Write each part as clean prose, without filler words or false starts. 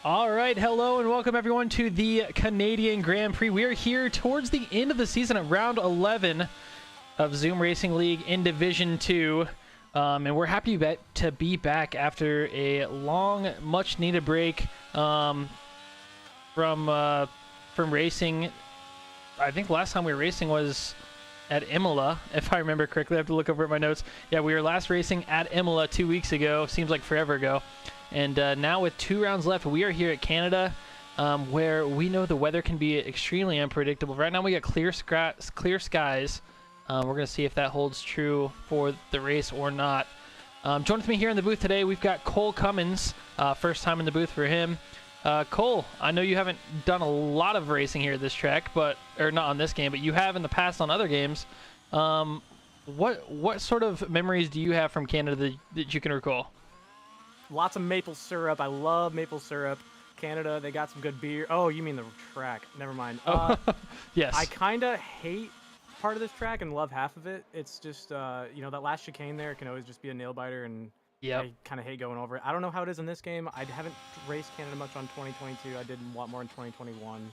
All right, hello and welcome everyone to the Canadian Grand Prix. We are here towards the end of the season at round 11 of Zoom Racing League in Division 2. And we're happy to be back after a long, much-needed break from racing. I think last time we were racing was at Imola, if I remember correctly. I have to look over at my notes. Yeah, we were last racing at Imola 2 weeks ago. Seems like forever ago. And now with 2 rounds left, we are here at Canada, where we know the weather can be extremely unpredictable. Right now we got clear skies. We're going to see if that holds true for the race or not. Joining with me here in the booth today, we've got Cole Cummins. First time in the booth for him. Cole, I know you haven't done a lot of racing here at this track, or not on this game, but you have in the past on other games. What sort of memories do you have from Canada that you can recall? Lots of maple syrup. I love maple syrup. Canada, they got some good beer. Oh, you mean the track. Never mind. Yes. I kind of hate part of this track and love half of it. It's just, that last chicane there can always just be a nail biter, and I kind of hate going over it. I don't know how it is in this game. I haven't raced Canada much on 2022. I did a lot more in 2021.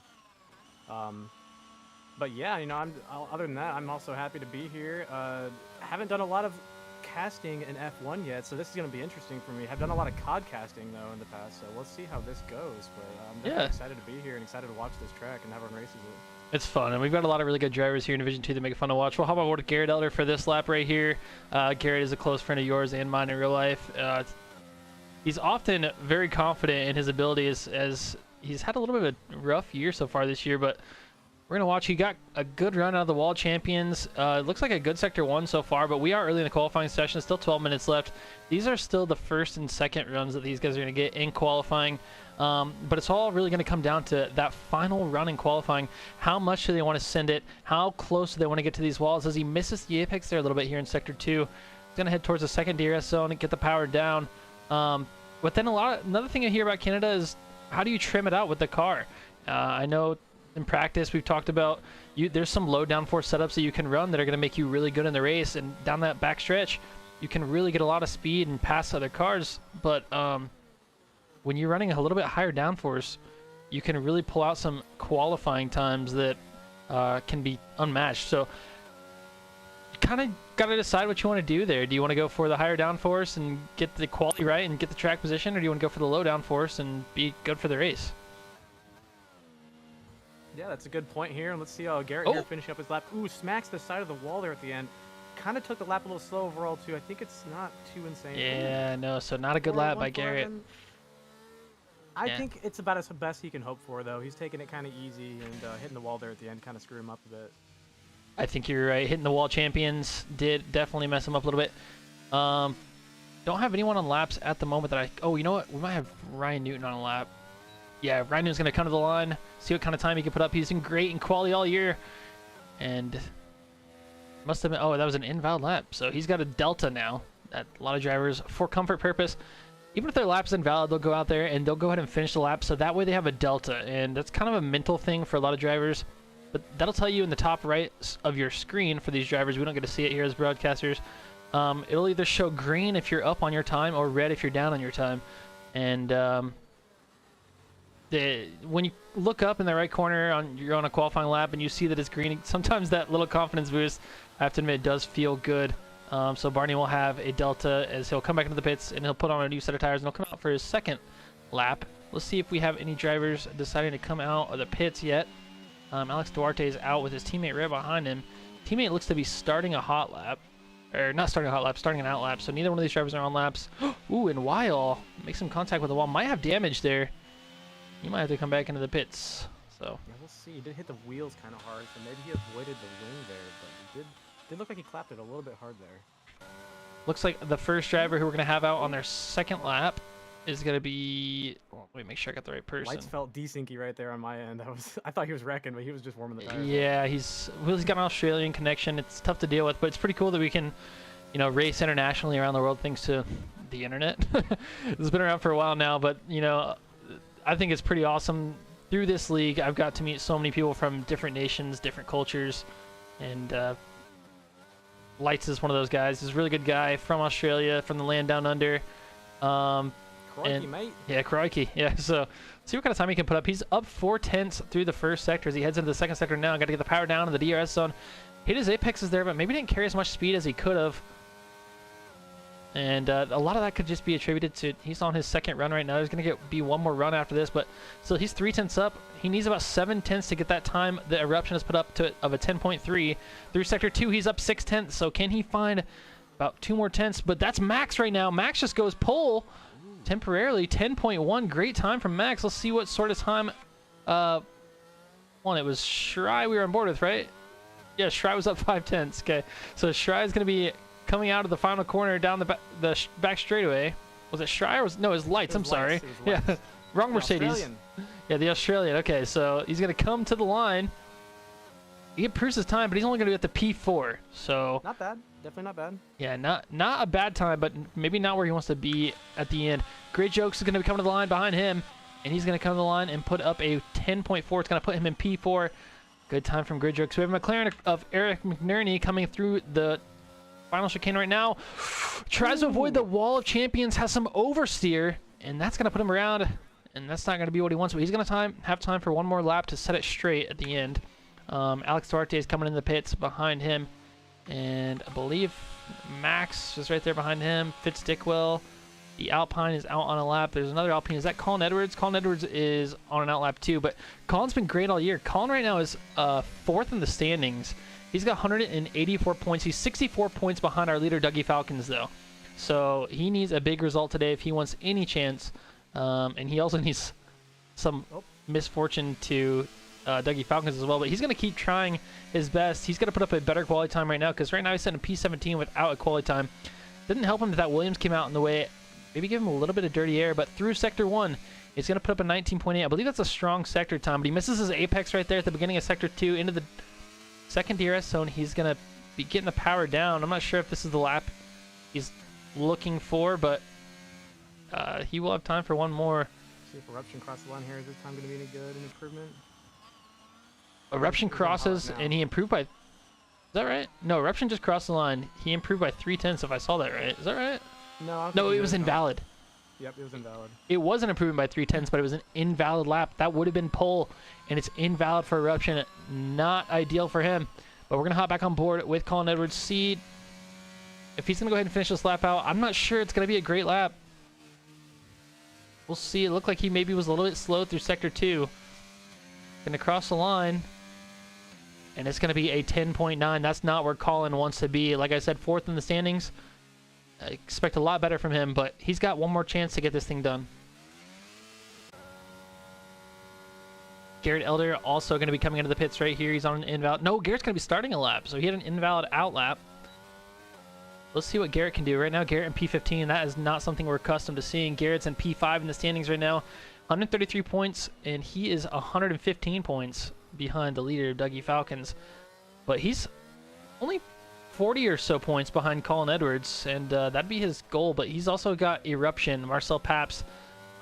But yeah, other than that, I'm also happy to be here. Haven't done a lot of casting in F1 yet, so this is going to be interesting for me. I've done a lot of COD casting though in the past, so we'll see how this goes. But I'm definitely excited to be here and excited to watch this track and everyone races it. It's fun, and we've got a lot of really good drivers here in Division 2 that make it fun to watch. Well, how about with Garrett Elder for this lap right here? Garrett is a close friend of yours and mine in real life. He's often very confident in his abilities, as he's had a little bit of a rough year so far this year, but we're going to watch. He got a good run out of the Wall Champions. It looks like a good Sector 1 so far, but we are early in the qualifying session. Still 12 minutes left. These are still the first and second runs that these guys are going to get in qualifying. But it's all really going to come down to that final run in qualifying. How much do they want to send it? How close do they want to get to these walls? As he misses the apex there a little bit here in Sector 2, he's going to head towards the second DRS zone and get the power down. But then another thing I hear about Canada is how do you trim it out with the car? I know in practice we've talked about there's some low downforce setups that you can run that are going to make you really good in the race, and down that back stretch you can really get a lot of speed and pass other cars. But when you're running a little bit higher downforce, you can really pull out some qualifying times that can be unmatched. So you kind of got to decide what you want to do there. Do you want to go for the higher downforce and get the quality right and get the track position, or do you want to go for the low downforce and be good for the race? Yeah, that's a good point here. And let's see how Garrett here finishing up his lap. Ooh, smacks the side of the wall there at the end. Kind of took the lap a little slow overall, too. I think it's not too insane. Yeah, no, so not a good lap by Garrett. I think it's about as best he can hope for, though. He's taking it kind of easy, and hitting the wall there at the end kind of screwed him up a bit. I think you're right. Hitting the Wall Champions did definitely mess him up a little bit. Don't have anyone on laps at the moment that oh, you know what? We might have Ryan Newton on a lap. Yeah, Ryan Newton's going to come to the line, see what kind of time he can put up. He's been great in quali all year. And must have been, that was an invalid lap. So he's got a delta now. That a lot of drivers, for comfort purpose, even if their lap's invalid, they'll go out there and they'll go ahead and finish the lap. So that way they have a delta. And that's kind of a mental thing for a lot of drivers. But that'll tell you in the top right of your screen for these drivers. We don't get to see it here as broadcasters. It'll either show green if you're up on your time or red if you're down on your time. And when you look up in the right corner you're on a qualifying lap and you see that it's green, sometimes that little confidence boost, I have to admit, does feel good. So Barney will have a delta as he'll come back into the pits and he'll put on a new set of tires and he'll come out for his second lap. Let's see if we have any drivers deciding to come out of the pits yet. Alex Duarte is out with his teammate right behind him. Teammate looks to be starting a hot lap. Or not starting a hot lap, starting an out lap. So neither one of these drivers are on laps. Ooh, and Weil makes some contact with the wall. Might have damage there. You might have to come back into the pits. So yeah, we'll see. He did hit the wheels kind of hard, so maybe he avoided the wing there, but it did look like he clapped it a little bit hard there. Looks like the first driver who we're going to have out on their second lap is going to be... Well, let me make sure I got the right person. Lights felt desyncy right there on my end. I thought he was wrecking, but he was just warming the tires. Yeah, he's got an Australian connection. It's tough to deal with, but it's pretty cool that we can, race internationally around the world thanks to the internet. It's been around for a while now, but, I think it's pretty awesome. Through this league, I've got to meet so many people from different nations, different cultures, and Lights is one of those guys. He's a really good guy from Australia, from the land down under. Crikey, mate. Yeah, crikey. Yeah, so See what kind of time he can put up. He's up 4/10 through the first sector as he heads into the second sector now. Got to get the power down in the DRS zone. Hit his apexes there, but maybe didn't carry as much speed as he could have. And a lot of that could just be attributed to he's on his second run right now. There's going to be one more run after this, but still he's 3/10 up. He needs about 7/10 to get that time the Eruption has put up to of a 10.3. Through sector 2, he's up 6/10. So can he find about 2 more tenths? But that's Max right now. Max just goes pole temporarily. 10.1. Great time from Max. Let's see what sort of time. It was Shry we were on board with, right? Yeah, Shry was up 5/10. Okay, so Shry is going to be coming out of the final corner down the back straightaway. Was it Shry or no? It was Lights. I'm sorry. Yeah, wrong Mercedes. Australian. Yeah, the Australian. Okay, so he's going to come to the line. He improves his time, but he's only going to be at the P4. So Not bad. Definitely not bad. yeah, not a bad time, but maybe not where he wants to be at the end. Great Jokes is going to be coming to the line behind him, and he's going to come to the line and put up a 10.4. It's going to put him in P4. Good time from Great Jokes. We have a McLaren of Eric McNerney coming through the final chicane right now. Tries to avoid the wall of champions, has some oversteer, and that's going to put him around, and that's not going to be what he wants, but he's going to have time for one more lap to set it straight at the end. Alex Duarte is coming in the pits behind him, and I believe Max is right there behind him. Fitz Dickwell. The Alpine is out on a lap. There's another Alpine. Is that Colin Edwards? Colin Edwards is on an out lap too, but Colin's been great all year. Colin right now is 4th in the standings. He's got 184 points. He's 64 points behind our leader, Dougie Falcons, though. So he needs a big result today if he wants any chance. And he also needs some misfortune to Dougie Falcons as well. But he's going to keep trying his best. He's going to put up a better quality time right now because right now he's setting a P17 without a quality time. Didn't help him that Williams came out in the way. Maybe give him a little bit of dirty air. But through Sector 1, he's going to put up a 19.8. I believe that's a strong sector time. But he misses his apex right there at the beginning of Sector 2 into the second DRS zone. He's going to be getting the power down. I'm not sure if this is the lap he's looking for, but he will have time for one more. See if Eruption crosses the line here. Is this time going to be any good? An improvement? Eruption crosses, and he improved by... Is that right? No, Eruption just crossed the line. He improved by 3/10 if I saw that right. Is that right? No, it was invalid. Yep, it was invalid. It was an improvement by 3/10, but it was an invalid lap. That would have been pole, and it's invalid for Eruption. Not ideal for him. But we're going to hop back on board with Colin Edwards. See if he's going to go ahead and finish this lap out. I'm not sure it's going to be a great lap. We'll see. It looked like he maybe was a little bit slow through Sector 2. Going to cross the line. And it's going to be a 10.9. That's not where Colin wants to be. Like I said, 4th in the standings. I expect a lot better from him, but he's got one more chance to get this thing done. Garrett Elder also going to be coming into the pits right here. He's on an invalid. No, Garrett's going to be starting a lap, so he had an invalid out lap. Let's see what Garrett can do. Right now, Garrett in P15. That is not something we're accustomed to seeing. Garrett's in P5 in the standings right now. 133 points, and he is 115 points behind the leader, Dougie Falcons. But he's only 40 or so points behind Colin Edwards, and that'd be his goal. But he's also got Eruption, Marcel Paps,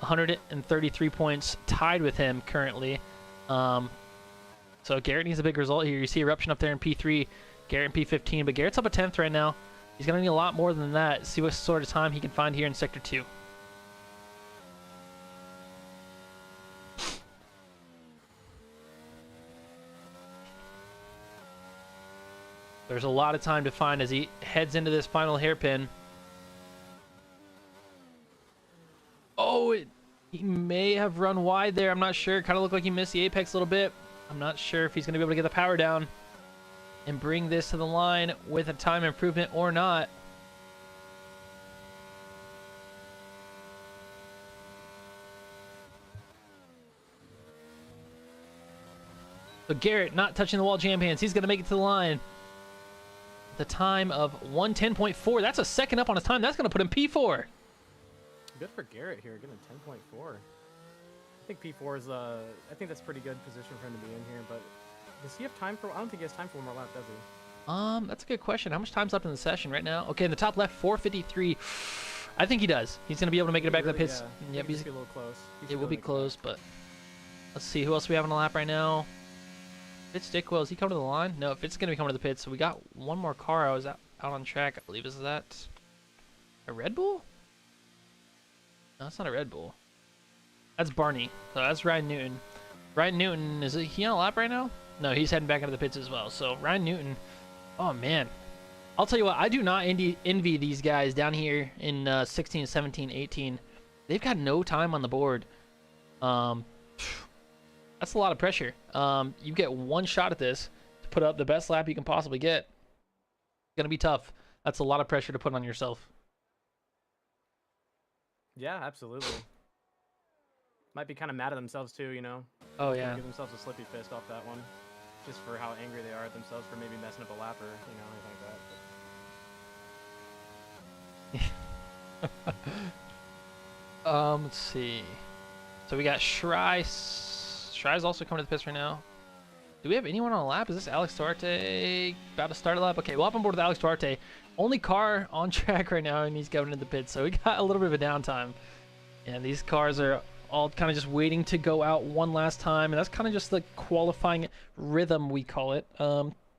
133 points, tied with him currently. So Garrett needs a big result here. You see Eruption up there in P3, Garrett in P15, but Garrett's up a 10th right now. He's going to need a lot more than that. See what sort of time he can find here in Sector 2. There's a lot of time to find as he heads into this final hairpin. Oh, he may have run wide there. I'm not sure. Kind of looked like he missed the apex a little bit. I'm not sure if he's going to be able to get the power down and bring this to the line with a time improvement or not. So Garrett not touching the wall champions. He's going to make it to the line. The time of 1:10.4. That's a second up on his time. That's going to put him P4. Good for Garrett here, getting a 10.4. I think P4 is I think that's a pretty good position for him to be in here, but does he have time for... I don't think he has time for one more lap, does he? That's a good question. How much time's left in the session right now? Okay, in the top left, 4:53. I think he does. He's going to be able to make it back to the pits. Yeah, he's be a little close. It will be close, but let's see who else we have on the lap right now. Fitz Dickwell, is he coming to the line? No, Fitz is going to be coming to the pits. So we got one more car I was out on track, I believe. Is that a Red Bull? No, it's not a Red Bull. That's Barney. So that's Ryan Newton. Ryan Newton, is he on a lap right now? No, he's heading back into the pits as well. So Ryan Newton, oh man. I'll tell you what, I do not envy these guys down here in 16, 17, 18. They've got no time on the board. That's a lot of pressure. You get one shot at this to put up the best lap you can possibly get. It's going to be tough. That's a lot of pressure to put on yourself. Yeah, absolutely. Might be kind of mad at themselves too, you know? Oh, yeah. Give themselves a slippy fist off that one. Just for how angry they are at themselves for maybe messing up a lap or, you know, anything like that. Let's see. So we got Shry. Shry's also coming to the pits right now. Do we have anyone on a lap? Is this Alex Duarte about to start a lap? Okay, we'll hop on board with Alex Duarte. Only car on track right now, and he's going into the pits. So we got a little bit of a downtime. And these cars are all kind of just waiting to go out one last time. And that's kind of just the qualifying rhythm, we call it.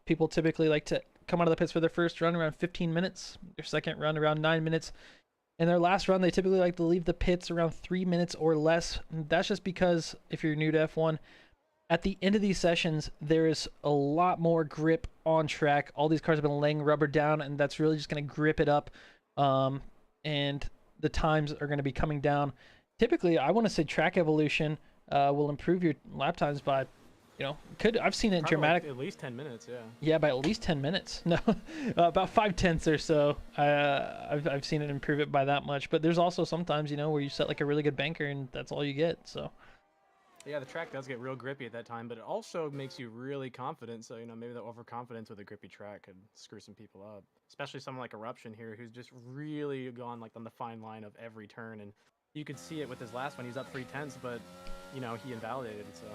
People typically like to come out of the pits for their first run around 15 minutes. Their second run around 9 minutes. And their last run, they typically like to leave the pits around 3 minutes or less. That's just because if you're new to F1, at the end of these sessions, there is a lot more grip on track. All these cars have been laying rubber down, and that's really just going to grip it up. And the times are going to be coming down. Typically, I want to say track evolution will improve your lap times by, you know, I've seen it dramatic. Like at least 10 minutes, yeah. Yeah, by at least 10 minutes. No, about 5/10 or so. I've seen it improve it by that much. But there's also sometimes, you know, where you set like a really good banker and that's all you get. So. Yeah, the track does get real grippy at that time, but it also makes you really confident. So, you know, maybe the overconfidence with a grippy track could screw some people up. Especially someone like Eruption here, who's just really gone like on the fine line of every turn. And you could see it with his last one. He's up 3/10, but, you know, he invalidated it, so.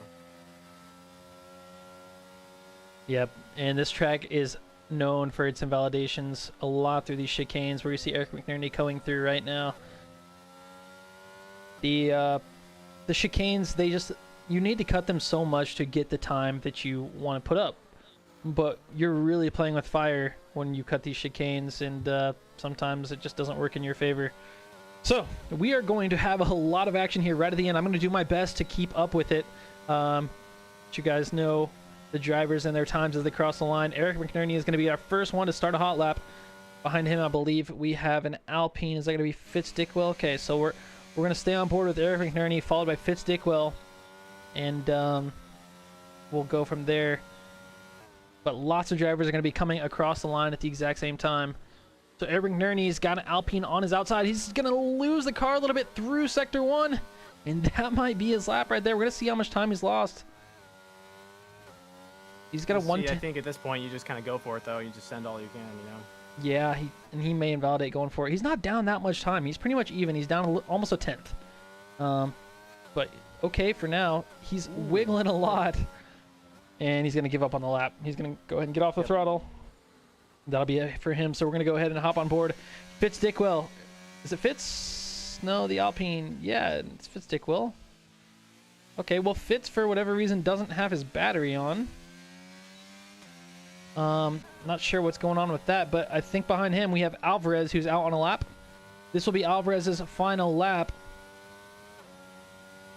Yep, and this track is known for its invalidations a lot through these chicanes where you see Eric McNerney going through right now. The chicanes, you need to cut them so much to get the time that you want to put up. But you're really playing with fire when you cut these chicanes, and sometimes it just doesn't work in your favor. So, we are going to have a lot of action here right at the end. I'm going to do my best to keep up with it. Let you guys know the drivers and their times as they cross the line. Eric McNerney is going to be our first one to start a hot lap. Behind him, I believe we have an Alpine. Is that going to be Fitz Dickwell? Okay, so we're going to stay on board with Eric McNerney, followed by Fitz Dickwell, and we'll go from there. But lots of drivers are going to be coming across the line at the exact same time. So Eric McNerney's got an Alpine on his outside. He's going to lose the car a little bit through Sector 1, and that might be his lap right there. We're going to see how much time he's lost. He's got a 110. I think at this point you just kind of go for it, though. You just send all you can, you know. Yeah, he may invalidate going for it. He's not down that much time. He's pretty much even. He's down almost a 10th. But okay for now. He's wiggling a lot, and he's gonna give up on the lap. He's gonna go ahead and get off the throttle. That'll be it for him. So we're gonna go ahead and hop on board. Fitz Dickwell. Is it Fitz? No, the Alpine. Yeah, it's Fitz Dickwell. Okay, well Fitz for whatever reason doesn't have his battery on. Not sure what's going on with that, but I think behind him we have Alvarez, who's out on a lap. This will be Alvarez's final lap.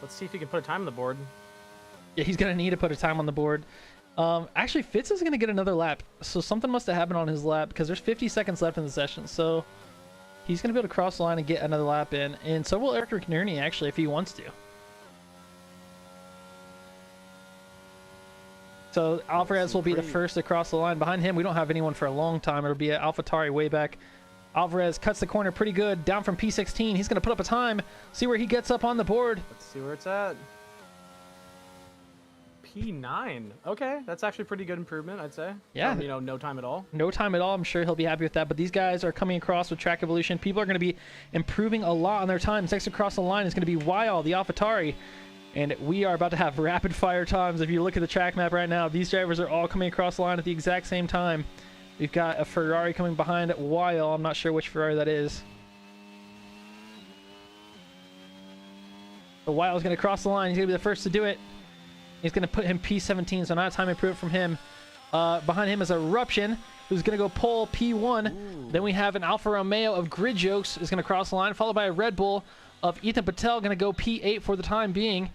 Let's see if he can put a time on the board. Yeah, he's going to need to put a time on the board. Actually, Fitz is going to get another lap, so something must have happened on his lap because there's 50 seconds left in the session, so he's going to be able to cross the line and get another lap in, and so will Eric McNerney, actually, if he wants to. So Alvarez will be the first to cross the line. Behind him, we don't have anyone for a long time. It'll be an AlphaTauri way back. Alvarez cuts the corner pretty good. Down from P16. He's going to put up a time. See where he gets up on the board. Let's see where it's at. P9. Okay, that's actually pretty good improvement, I'd say. Yeah. You know, no time at all. No time at all. I'm sure he'll be happy with that. But these guys are coming across with track evolution. People are going to be improving a lot on their times. Next across the line is going to be Weil, the AlphaTauri. And we are about to have rapid fire times. If you look at the track map right now, these drivers are all coming across the line at the exact same time. We've got a Ferrari coming behind Weil. I'm not sure which Ferrari that is. But Weil is going to cross the line. He's going to be the first to do it. He's going to put him P17, so not a time improvement from him. Behind him is Eruption, who's going to go pole P1. Ooh. Then we have an Alfa Romeo of Grid Jokes is going to cross the line, followed by a Red Bull of Ethan Patel going to go P8 for the time being.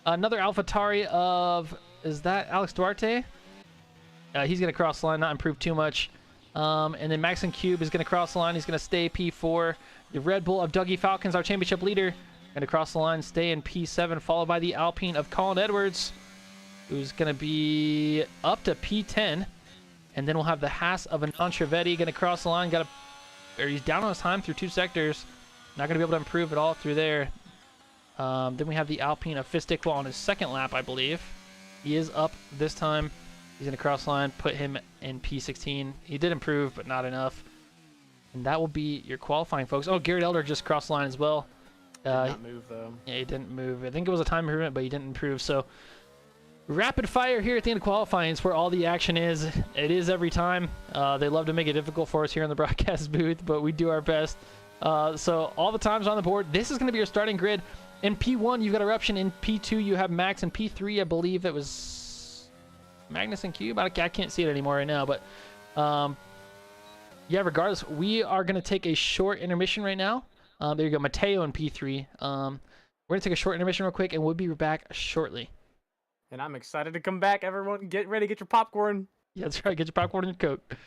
Another AlphaTauri of, is that Alex Duarte? He's going to cross the line, not improve too much. And then Maxon Cube is going to cross the line. He's going to stay P4. The Red Bull of Dougie Falcons, our championship leader, going to cross the line, stay in P7, followed by the Alpine of Colin Edwards, who's going to be up to P10. And then we'll have the Haas of Anand Trivedi going to cross the line. He's down on his time through 2 sectors. Not going to be able to improve at all through there. Then we have the Alpine of Fistickle on his 2nd lap, I believe. He is up this time. He's going to cross the line, put him in P16. He did improve, but not enough. And that will be your qualifying, folks. Oh, Garrett Elder just crossed the line as well. Did not move, though. Yeah, he didn't move. I think it was a time improvement, but he didn't improve. So, rapid fire here at the end of qualifying is where all the action is. It is every time. They love to make it difficult for us here in the broadcast booth, but we do our best. So, all the times on the board. This is going to be your starting grid. In P1, you've got Eruption. In P2, you have Max. In P3, I believe it was Magnus and Cube. I can't see it anymore right now, but yeah, regardless, we are going to take a short intermission right now. There you go, Mateo in P3. We're going to take a short intermission real quick, and we'll be back shortly. And I'm excited to come back. Everyone, get ready, get your popcorn. Yeah, that's right. Get your popcorn and your Coke.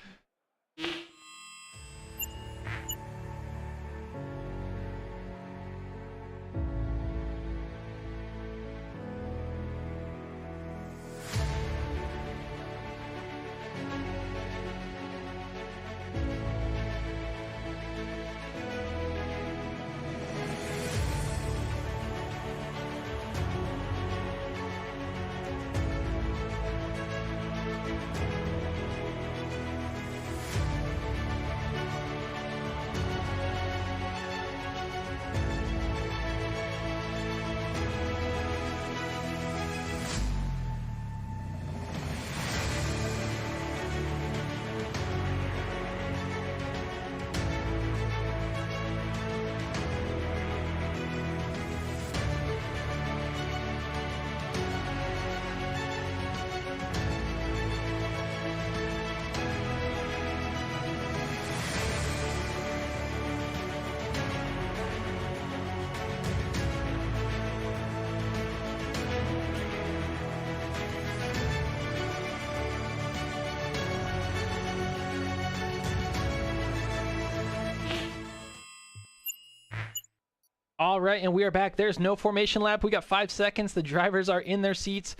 All right, and we are back. There's no formation lap. We got 5 seconds. The drivers are in their seats.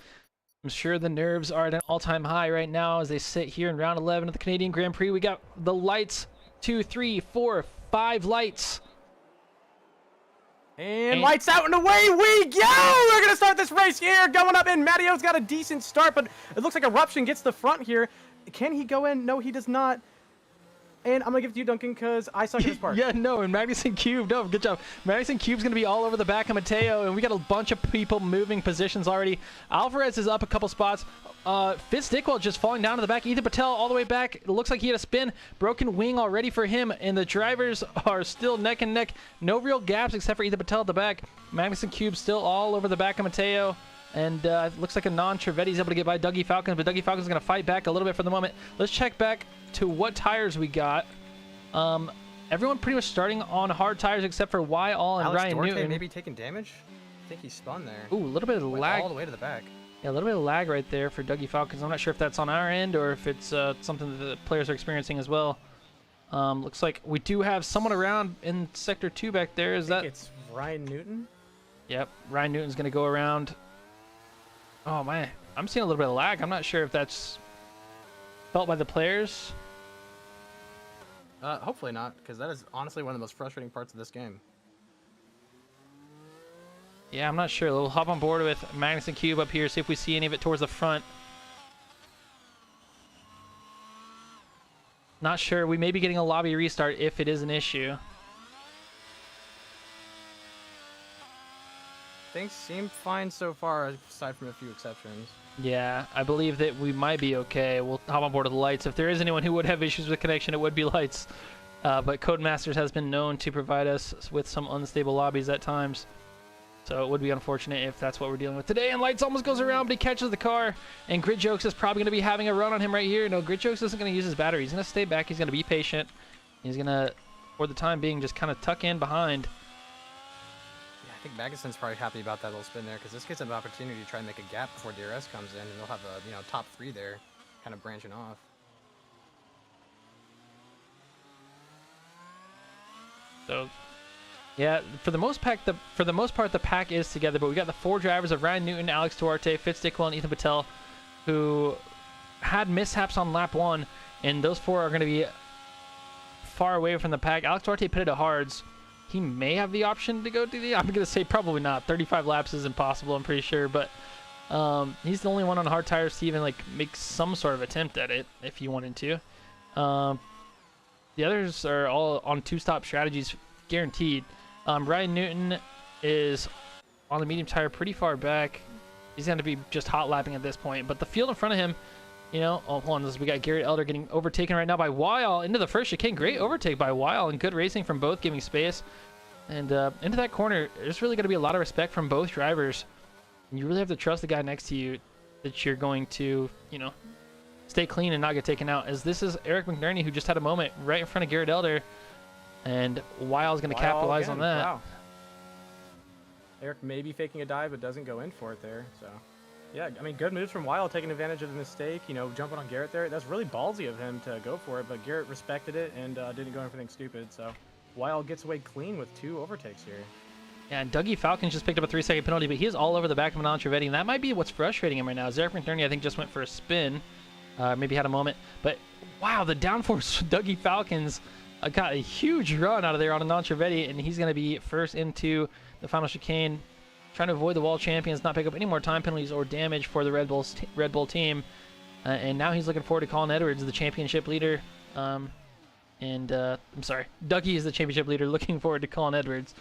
I'm sure the nerves are at an all-time high right now as they sit here in round 11 of the Canadian Grand Prix. We got the lights, 2, 3, 4, 5 lights. And lights out and away we go! We're going to start this race here. Going up in. Matteo's got a decent start, but it looks like Eruption gets the front here. Can he go in? No, he does not. And I'm going to give it to you, Duncan, because I suck at this part. Yeah, no, and Magnuson Cube, no, good job. Magnuson Cube's going to be all over the back of Mateo, and we got a bunch of people moving positions already. Alvarez is up a couple spots. Fitzdickle just falling down to the back. Ethan Patel all the way back. It looks like he had a spin. Broken wing already for him, and the drivers are still neck and neck. No real gaps except for Ethan Patel at the back. Magnuson Cube still all over the back of Mateo. And it looks like Anand Trivedi's able to get by Dougie Falcons, but Dougie Falcons is going to fight back a little bit for the moment. Let's check back to what tires we got. Everyone pretty much starting on hard tires except for Y All and Alex Ryan Duarte Newton. maybe taking damage? I think he spun there. Ooh, a little bit of lag. All the way to the back. Yeah, a little bit of lag right there for Dougie Falcons. I'm not sure if that's on our end or if it's something that the players are experiencing as well. Looks like we do have someone around in Sector 2 back there. Is that? It's Ryan Newton? Yep, Ryan Newton's going to go around. Oh, man. I'm seeing a little bit of lag. I'm not sure if that's felt by the players. Hopefully not, because that is honestly one of the most frustrating parts of this game. Yeah, I'm not sure. We'll hop on board with Magnus and Cube up here, see if we see any of it towards the front. Not sure. We may be getting a lobby restart if it is an issue. Things seem fine so far, aside from a few exceptions. Yeah, I believe that we might be okay. We'll hop on board with Lights. If there is anyone who would have issues with connection, it would be Lights. But Codemasters has been known to provide us with some unstable lobbies at times. So it would be unfortunate if that's what we're dealing with today. And Lights almost goes around, but he catches the car. And Grid Jokes is probably going to be having a run on him right here. No, Grid Jokes isn't going to use his battery. He's going to stay back. He's going to be patient. He's going to, for the time being, just kind of tuck in behind. think Magnuson's probably happy about that little spin there because this gives him an opportunity to try and make a gap before DRS comes in, and they'll have a top 3 there, kind of branching off. So, yeah, for the most part, the pack is together. But we got the 4 drivers of Ryan Newton, Alex Duarte, Fitz Dickwell, and Ethan Patel, who had mishaps on lap 1, and those 4 are going to be far away from the pack. Alex Duarte pitted at hards. He may have the option to go to the... I'm going to say probably not. 35 laps is impossible, I'm pretty sure. But he's the only one on hard tires to even like make some sort of attempt at it if he wanted to. The others are all on 2-stop strategies, guaranteed. Ryan Newton is on the medium tire pretty far back. He's going to be just hot lapping at this point. But the field in front of him, you know, hold on, we got Garrett Elder getting overtaken right now by Weil into the first chicane. Great overtake by Weil and good racing from both, giving space. And into that corner, there's really going to be a lot of respect from both drivers. And you really have to trust the guy next to you that you're going to, you know, stay clean and not get taken out. As this is Eric McNerney, who just had a moment right in front of Garrett Elder. And Weil's going to capitalize on that. Wow. Eric may be faking a dive, but doesn't go in for it there. So, yeah, I mean, good moves from Weil, taking advantage of the mistake, you know, jumping on Garrett there. That's really ballsy of him to go for it, but Garrett respected it and didn't go in for anything stupid. So, Weil gets away clean with 2 overtakes here. Yeah, and Dougie Falcons just picked up a 3-second penalty, but he is all over the back of Manon Trevetti, and that might be what's frustrating him right now. Eric McNerney, I think, just went for a spin. Maybe had a moment. But, wow, the downforce Dougie Falcons got a huge run out of there on Manon Trevetti, and he's going to be first into the final chicane, trying to avoid the wall champions, not pick up any more time penalties or damage for the Red Bull team. And now he's looking forward to Colin Edwards, the championship leader. I'm sorry, Dougie is the championship leader, looking forward to Colin Edwards.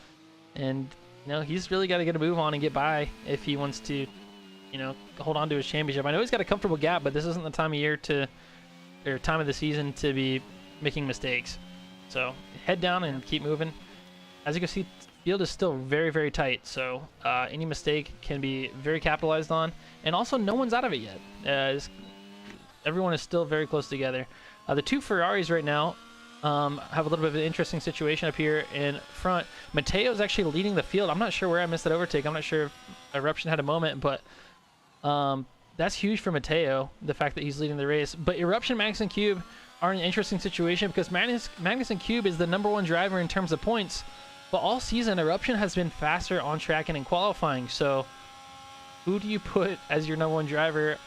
And, you know, he's really got to get a move on and get by if he wants to, you know, hold on to his championship. I know he's got a comfortable gap, but this isn't the time of year or time of the season to be making mistakes. So head down and keep moving. As you can see, the field is still very, very tight. So any mistake can be very capitalized on. And also, no one's out of it yet. Everyone is still very close together. The 2 Ferraris right now have a little bit of an interesting situation up here in front. Mateo's actually leading the field. I'm not sure where I missed that overtake. I'm not sure if Eruption had a moment, but that's huge for Mateo, the fact that he's leading the race. But Eruption, Magnus, and Cube are in an interesting situation because Magnus and Cube is the #1 driver in terms of points, but all season Eruption has been faster on track and in qualifying. So who do you put as your #1 driver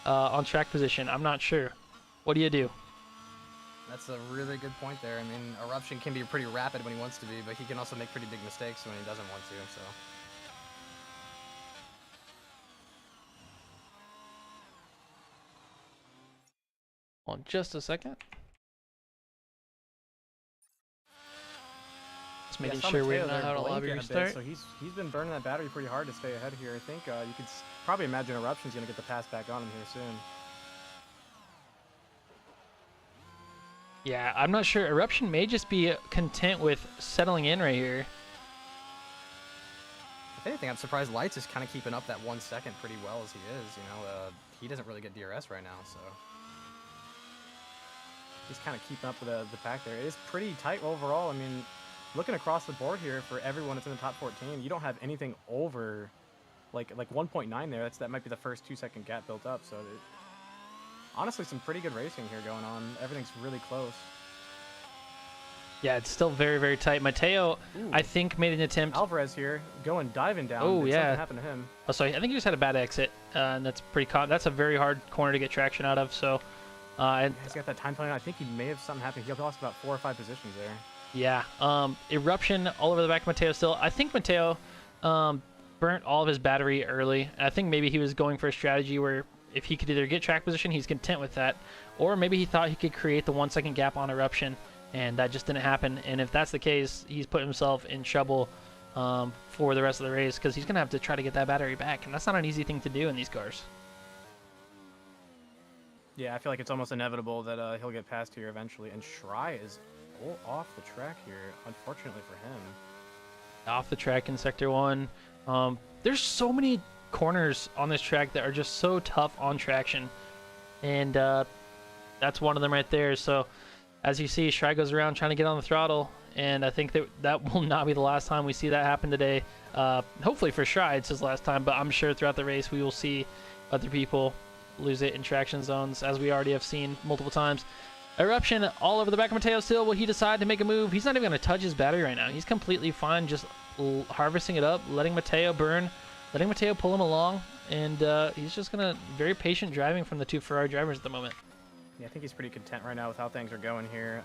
on track position? I'm not sure. What do you do? That's a really good point there. I mean, Eruption can be pretty rapid when he wants to be, but he can also make pretty big mistakes when he doesn't want to. So. Hold on just a second. Just making sure we know how to lobby restart. So he's been burning that battery pretty hard to stay ahead here. I think you could probably imagine Eruption's going to get the pass back on him here soon. Yeah, I'm not sure. Eruption may just be content with settling in right here. If anything, I'm surprised Lights is kind of keeping up that 1 second pretty well as he is. You know, he doesn't really get DRS right now, so he's kind of keeping up with the pack there. It is pretty tight overall. I mean, looking across the board here for everyone that's in the top 14, you don't have anything over like 1.9 there. That might be the first 2 second gap built up. So honestly, some pretty good racing here going on. Everything's really close. Yeah, it's still very, very tight. Mateo, I think, made an attempt. Alvarez here diving down. Oh, Did yeah. something happen to him? Oh, sorry. I think he just had a bad exit, and that's pretty. That's a very hard corner to get traction out of. So, and he's got that time penalty. I think he may have something happened. He lost about 4 or 5 positions there. Yeah. Eruption all over the back of Mateo still. I think Mateo burnt all of his battery early. I think maybe he was going for a strategy where if he could either get track position, he's content with that, or maybe he thought he could create the 1 second gap on Eruption, and that just didn't happen. And if that's the case, he's put himself in trouble for the rest of the race because he's going to have to try to get that battery back, and that's not an easy thing to do in these cars. Yeah, I feel like it's almost inevitable that he'll get past here eventually. And Schrei is all off the track here, unfortunately for him. Off the track in Sector 1. There's so many corners on this track that are just so tough on traction, and that's one of them right there. So as you see, Schrei goes around trying to get on the throttle, and I think that will not be the last time we see that happen today. Hopefully for Shry, it's his last time, but I'm sure throughout the race we will see other people lose it in traction zones, as we already have seen multiple times. Eruption all over the back of Mateo still. Will he decide to make a move? He's not even going to touch his battery right now. He's completely fine just harvesting it up, letting Mateo burn, letting Mateo pull him along, and he's just going to very patient driving from the two Ferrari drivers at the moment. Yeah, I think he's pretty content right now with how things are going here.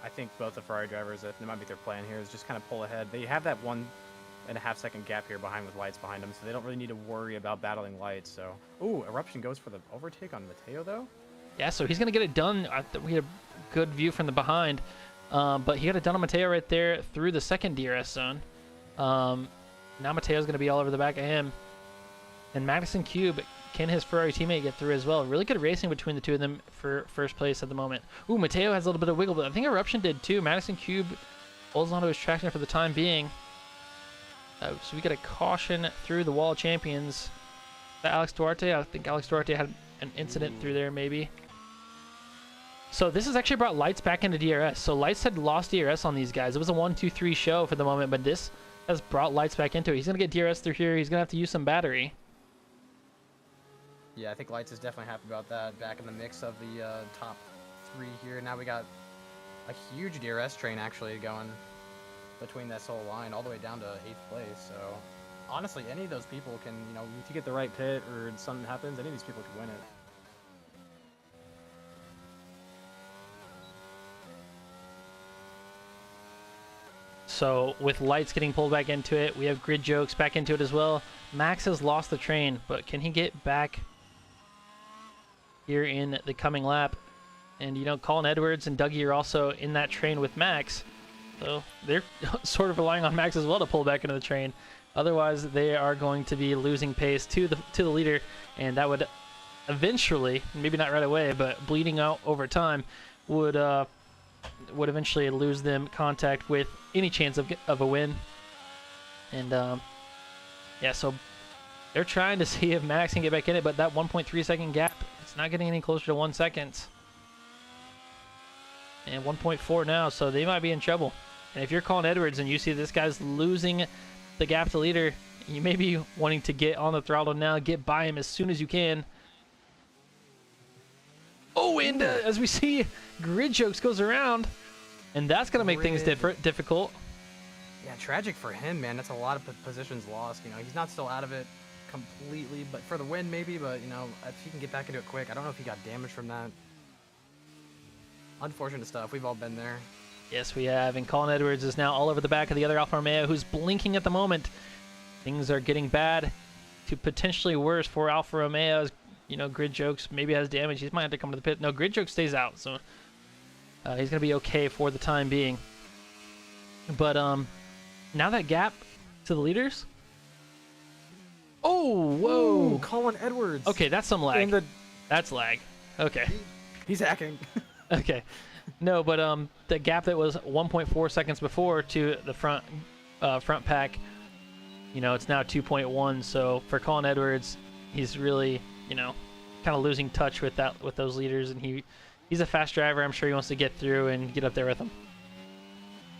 I think both the Ferrari drivers, that might be their plan here, is just kind of pull ahead. They have that 1.5 second gap here behind with lights behind them, so they don't really need to worry about battling lights. So, ooh, Eruption goes for the overtake on Mateo though. Yeah, so he's going to get it done. We had a good view from the behind, but he got it done on Mateo right there through the second DRS zone. Now Mateo's going to be all over the back of him. And Madison Cube, can his Ferrari teammate get through as well? Really good racing between the two of them for first place at the moment. Ooh, Mateo has a little bit of wiggle, but I think Eruption did too. Madison Cube holds onto his traction for the time being. So we get a caution through the wall of champions. Alex Duarte, I think Alex Duarte had an incident through there maybe. So this has actually brought Lights back into DRS. So Lights had lost DRS on these guys. It was a 1-2-3 show for the moment, but this has brought Lights back into it. He's going to get DRS through here. He's going to have to use some battery. Yeah, I think Lights is definitely happy about that. Back in the mix of the top 3 here. Now we got a huge DRS train actually going between this whole line all the way down to 8th place. So honestly, any of those people can, if you get the right pit or something happens, any of these people could win it. So with Lights getting pulled back into it, we have Grid Jokes back into it as well. Max has lost the train, but can he get back here in the coming lap? And Colin Edwards and Dougie are also in that train with Max, so they're sort of relying on Max as well to pull back into the train. Otherwise, they are going to be losing pace to the leader, and that would eventually, maybe not right away, but bleeding out over time, would eventually lose them contact with any chance of a win. And yeah, so they're trying to see if Max can get back in it, but that 1.3 second gap, it's not getting any closer to 1 second. And 1.4 now, so they might be in trouble. And if you're Colin Edwards and you see this guy's losing the gap to leader, you may be wanting to get on the throttle now, get by him as soon as you can. Oh, and as we see, Grid Jokes goes around, and that's going to make things difficult. Yeah, tragic for him, man. That's a lot of positions lost. He's not still out of it completely, but for the win maybe, but, if he can get back into it quick. I don't know if he got damaged from that. Unfortunate stuff. We've all been there. Yes, we have, and Colin Edwards is now all over the back of the other Alfa Romeo, who's blinking at the moment. Things are getting bad to potentially worse for Alfa Romeos. Grid Jokes maybe has damage. He might have to come to the pit. No, Grid Jokes stays out, so he's going to be okay for the time being. But now that gap to the leaders. Oh, whoa. Ooh, Colin Edwards. Okay, that's some lag. That's lag. Okay. He's hacking. Okay. No, but the gap that was 1.4 seconds before to the front pack, it's now 2.1. So for Colin Edwards, he's really, kind of losing touch with those leaders, and he's a fast driver. I'm sure he wants to get through and get up there with them.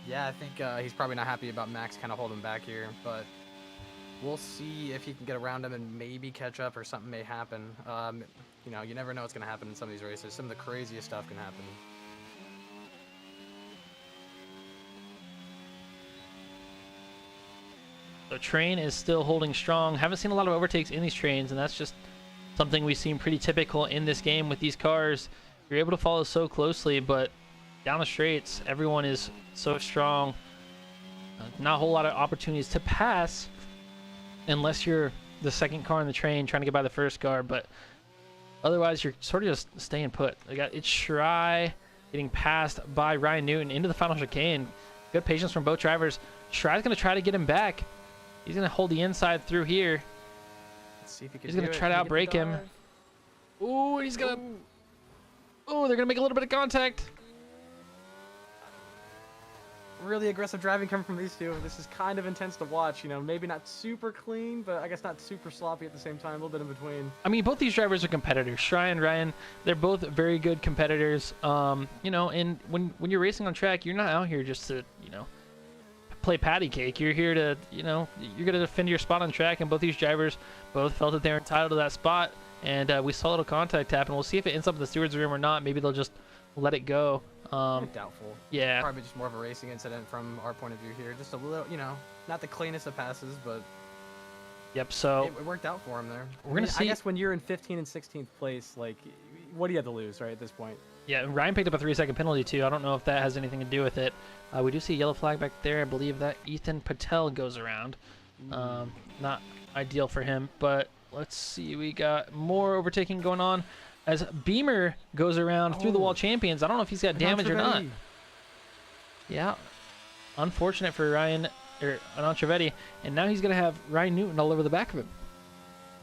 Yeah, I think he's probably not happy about Max kind of holding back here, but we'll see if he can get around him and maybe catch up, or something may happen. You never know what's going to happen in some of these races. Some of the craziest stuff can happen. The train is still holding strong. Haven't seen a lot of overtakes in these trains, and that's just something we've seen pretty typical in this game with these cars. You're able to follow so closely, but down the straights, everyone is so strong. Not a whole lot of opportunities to pass unless you're the second car in the train trying to get by the first car, but otherwise you're sort of just staying put. It's Shry getting passed by Ryan Newton into the final chicane. Good patience from both drivers. Shry's going to try to get him back. He's going to hold the inside through here. Let's see if he can. He's going to try to outbrake him. Ooh, he's going to... Oh, they're going to make a little bit of contact. really aggressive driving coming from these two. This is kind of intense to watch. You know, maybe not super clean, but I guess not super sloppy at the same time. A little bit in between. I mean, both these drivers are competitors. Shry and Ryan, they're both very good competitors. You know, and when you're racing on track, you're not out here just to, you know, play patty cake. You're here to, you know, you're going to defend your spot on track, and both these drivers both felt that they were entitled to that spot, and we saw a little contact happen. We'll see if it ends up in the steward's room or not. Maybe they'll just let it go. Doubtful. Yeah. Probably just more of a racing incident from our point of view here. Just a little, you know, not the cleanest of passes, but Yep, so it worked out for him there. we're going to see. I guess when you're in 15th and 16th place, like, what do you have to lose, right, at this point? Yeah, Ryan picked up a 3-second penalty, too. I don't know if that has anything to do with it. We do see a yellow flag back there. I believe that Ethan Patel goes around. Not ideal for him, but let's see. We got more overtaking going on as Beamer goes around through the wall champions. I don't know if he's got damage or not. Yeah, unfortunate for Ryan, or Anand Trivedi, and now he's going to have Ryan Newton all over the back of him.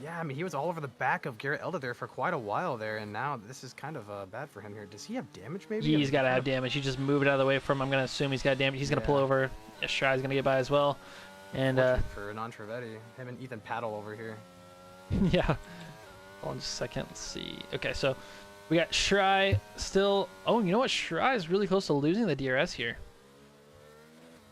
Yeah, I mean, he was all over the back of Garrett Elder there for quite a while there, and now this is kind of bad for him here. Does he have damage, maybe? He's got to have damage. He just moved it out of the way from him. I'm going to assume he's got damage. He's going to pull over. Shry's going to get by as well. And for Anand Trivedi, him and Ethan Paddle over here. yeah. Hold on just a second. Let's see. Okay, so we got Shry still. Oh, you know what? Shry is really close to losing the DRS here.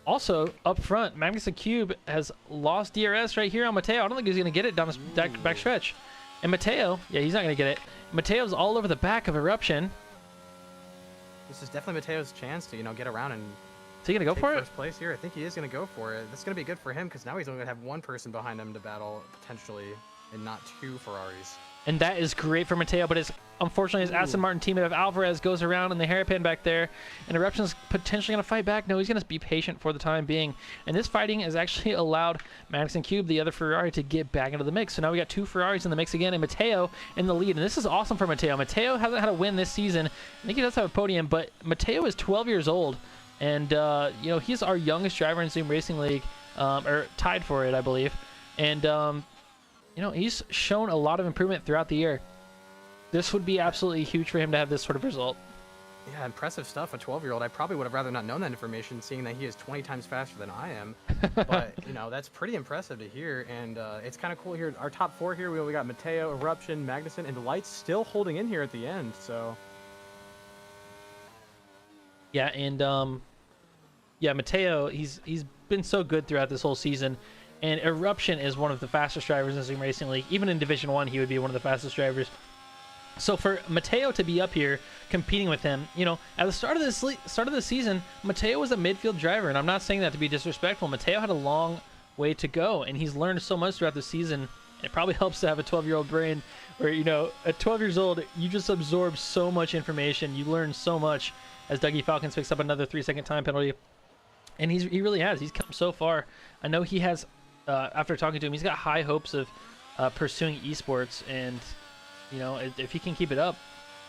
Also, up front, Magnuson Cube has lost DRS right here on Mateo. I don't think he's going to get it down the back stretch. And Mateo, yeah, he's not going to get it. Mateo's all over the back of Eruption. This is definitely Mateo's chance to, you know, get around and Is he going to go for it? First place here. I think he is going to go for it. This is going to be good for him because now he's only going to have one person behind him to battle, potentially, and not two Ferraris. And that is great for Mateo, but unfortunately his Aston Martin teammate of Alvarez goes around in the hairpin back there, and Eruption's potentially going to fight back. No, he's going to be patient for the time being. And this fighting has actually allowed Magnuson Cube, the other Ferrari, to get back into the mix. So now we got two Ferraris in the mix again, and Mateo in the lead. And this is awesome for Mateo. Mateo hasn't had a win this season. I think he does have a podium, but Mateo is 12 years old. And, you know, he's our youngest driver in Zoom Racing League, or tied for it, I believe. And, you know, he's shown a lot of improvement throughout the year. This would be absolutely huge for him to have this sort of result. Yeah, impressive stuff. A 12-year-old. I probably would have rather not known that information, seeing that he is 20 times faster than I am. But, you know, that's pretty impressive to hear. And it's kind of cool here. Our top four here, we got Mateo, Eruption, Magnuson, and Lights still holding in here at the end. So, yeah, and yeah, Mateo, he's been so good throughout this whole season. And Eruption is one of the fastest drivers in Zoom Racing League. Even in Division 1, he would be one of the fastest drivers. So for Mateo to be up here competing with him, you know, at the start of the season, Mateo was a midfield driver, and I'm not saying that to be disrespectful. Mateo had a long way to go, and he's learned so much throughout the season. It probably helps to have a 12-year-old brain where, you know, at 12 years old, you just absorb so much information. You learn so much as Dougie Falcons picks up another 3-second time penalty. And he really has. He's come so far. I know he has... after talking to him, he's got high hopes of pursuing esports, and you know, if he can keep it up,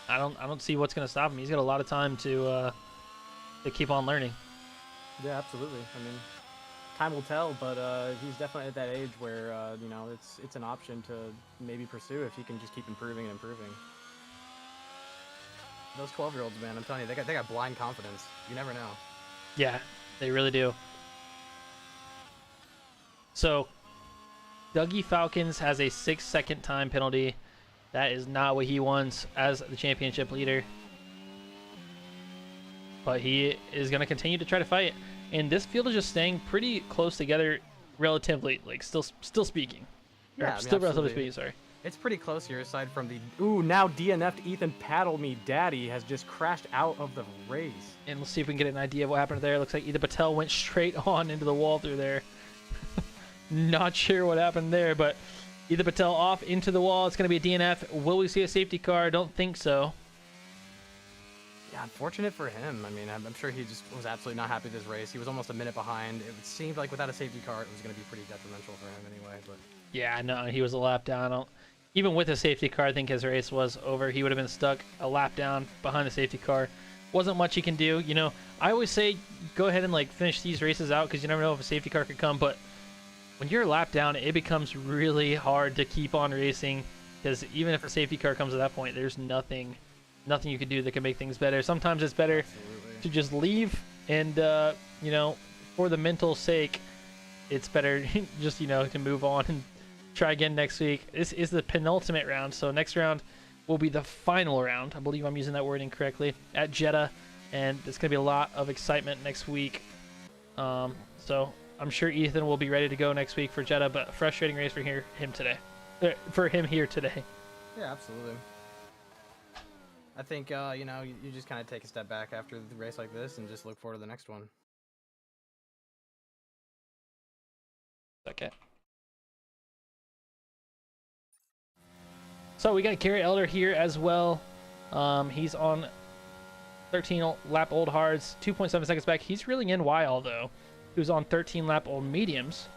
I don't see what's going to stop him. He's got a lot of time to keep on learning. yeah, absolutely. I mean, time will tell, but he's definitely at that age where you know, it's an option to maybe pursue if he can just keep improving and improving. Those 12-year-olds, man, I'm telling you, they got blind confidence. You never know. Yeah, they really do. So, Dougie Falcons has a 6-second time penalty. That is not what he wants as the championship leader. But he is going to continue to try to fight. And this field is just staying pretty close together relatively, like still speaking. Yeah, I mean, still relatively absolutely. speaking, sorry. It's pretty close here, aside from the... Ooh, now DNF'd Ethan Paddle Me Daddy has just crashed out of the race. And let's see if we can get an idea of what happened there. It looks like Ethan Patel went straight on into the wall through there. Not sure what happened there, but Ethan Patel off into the wall. It's going to be a DNF. Will we see a safety car? I don't think so. Yeah, unfortunate for him. I mean, I'm sure he just was absolutely not happy with this race. He was almost a minute behind. It seemed like without a safety car, it was going to be pretty detrimental for him anyway. But Yeah, no, he was a lap down. Even with a safety car, I think his race was over. He would have been stuck a lap down behind the safety car. Wasn't much he can do. You know, I always say go ahead and like finish these races out because you never know if a safety car could come, but when you're a lap down, it becomes really hard to keep on racing because even if a safety car comes at that point, there's nothing you can do that can make things better. Sometimes it's better to just leave And you know, for the mental sake, it's better just, you know, to move on and try again next week. This is the penultimate round, so next round will be the final round. I believe I'm using that word incorrectly, at Jeddah, and it's going to be a lot of excitement next week. So I'm sure Ethan will be ready to go next week for Jeddah, but frustrating race for him here today. Yeah, absolutely. I think, you know, you just kind of take a step back after the race like this and just look forward to the next one. Okay. So we got Garrett Elder here as well. He's on 13 lap old hards, 2.7 seconds back. He's reeling in Weil though, who's on 13 lap old mediums.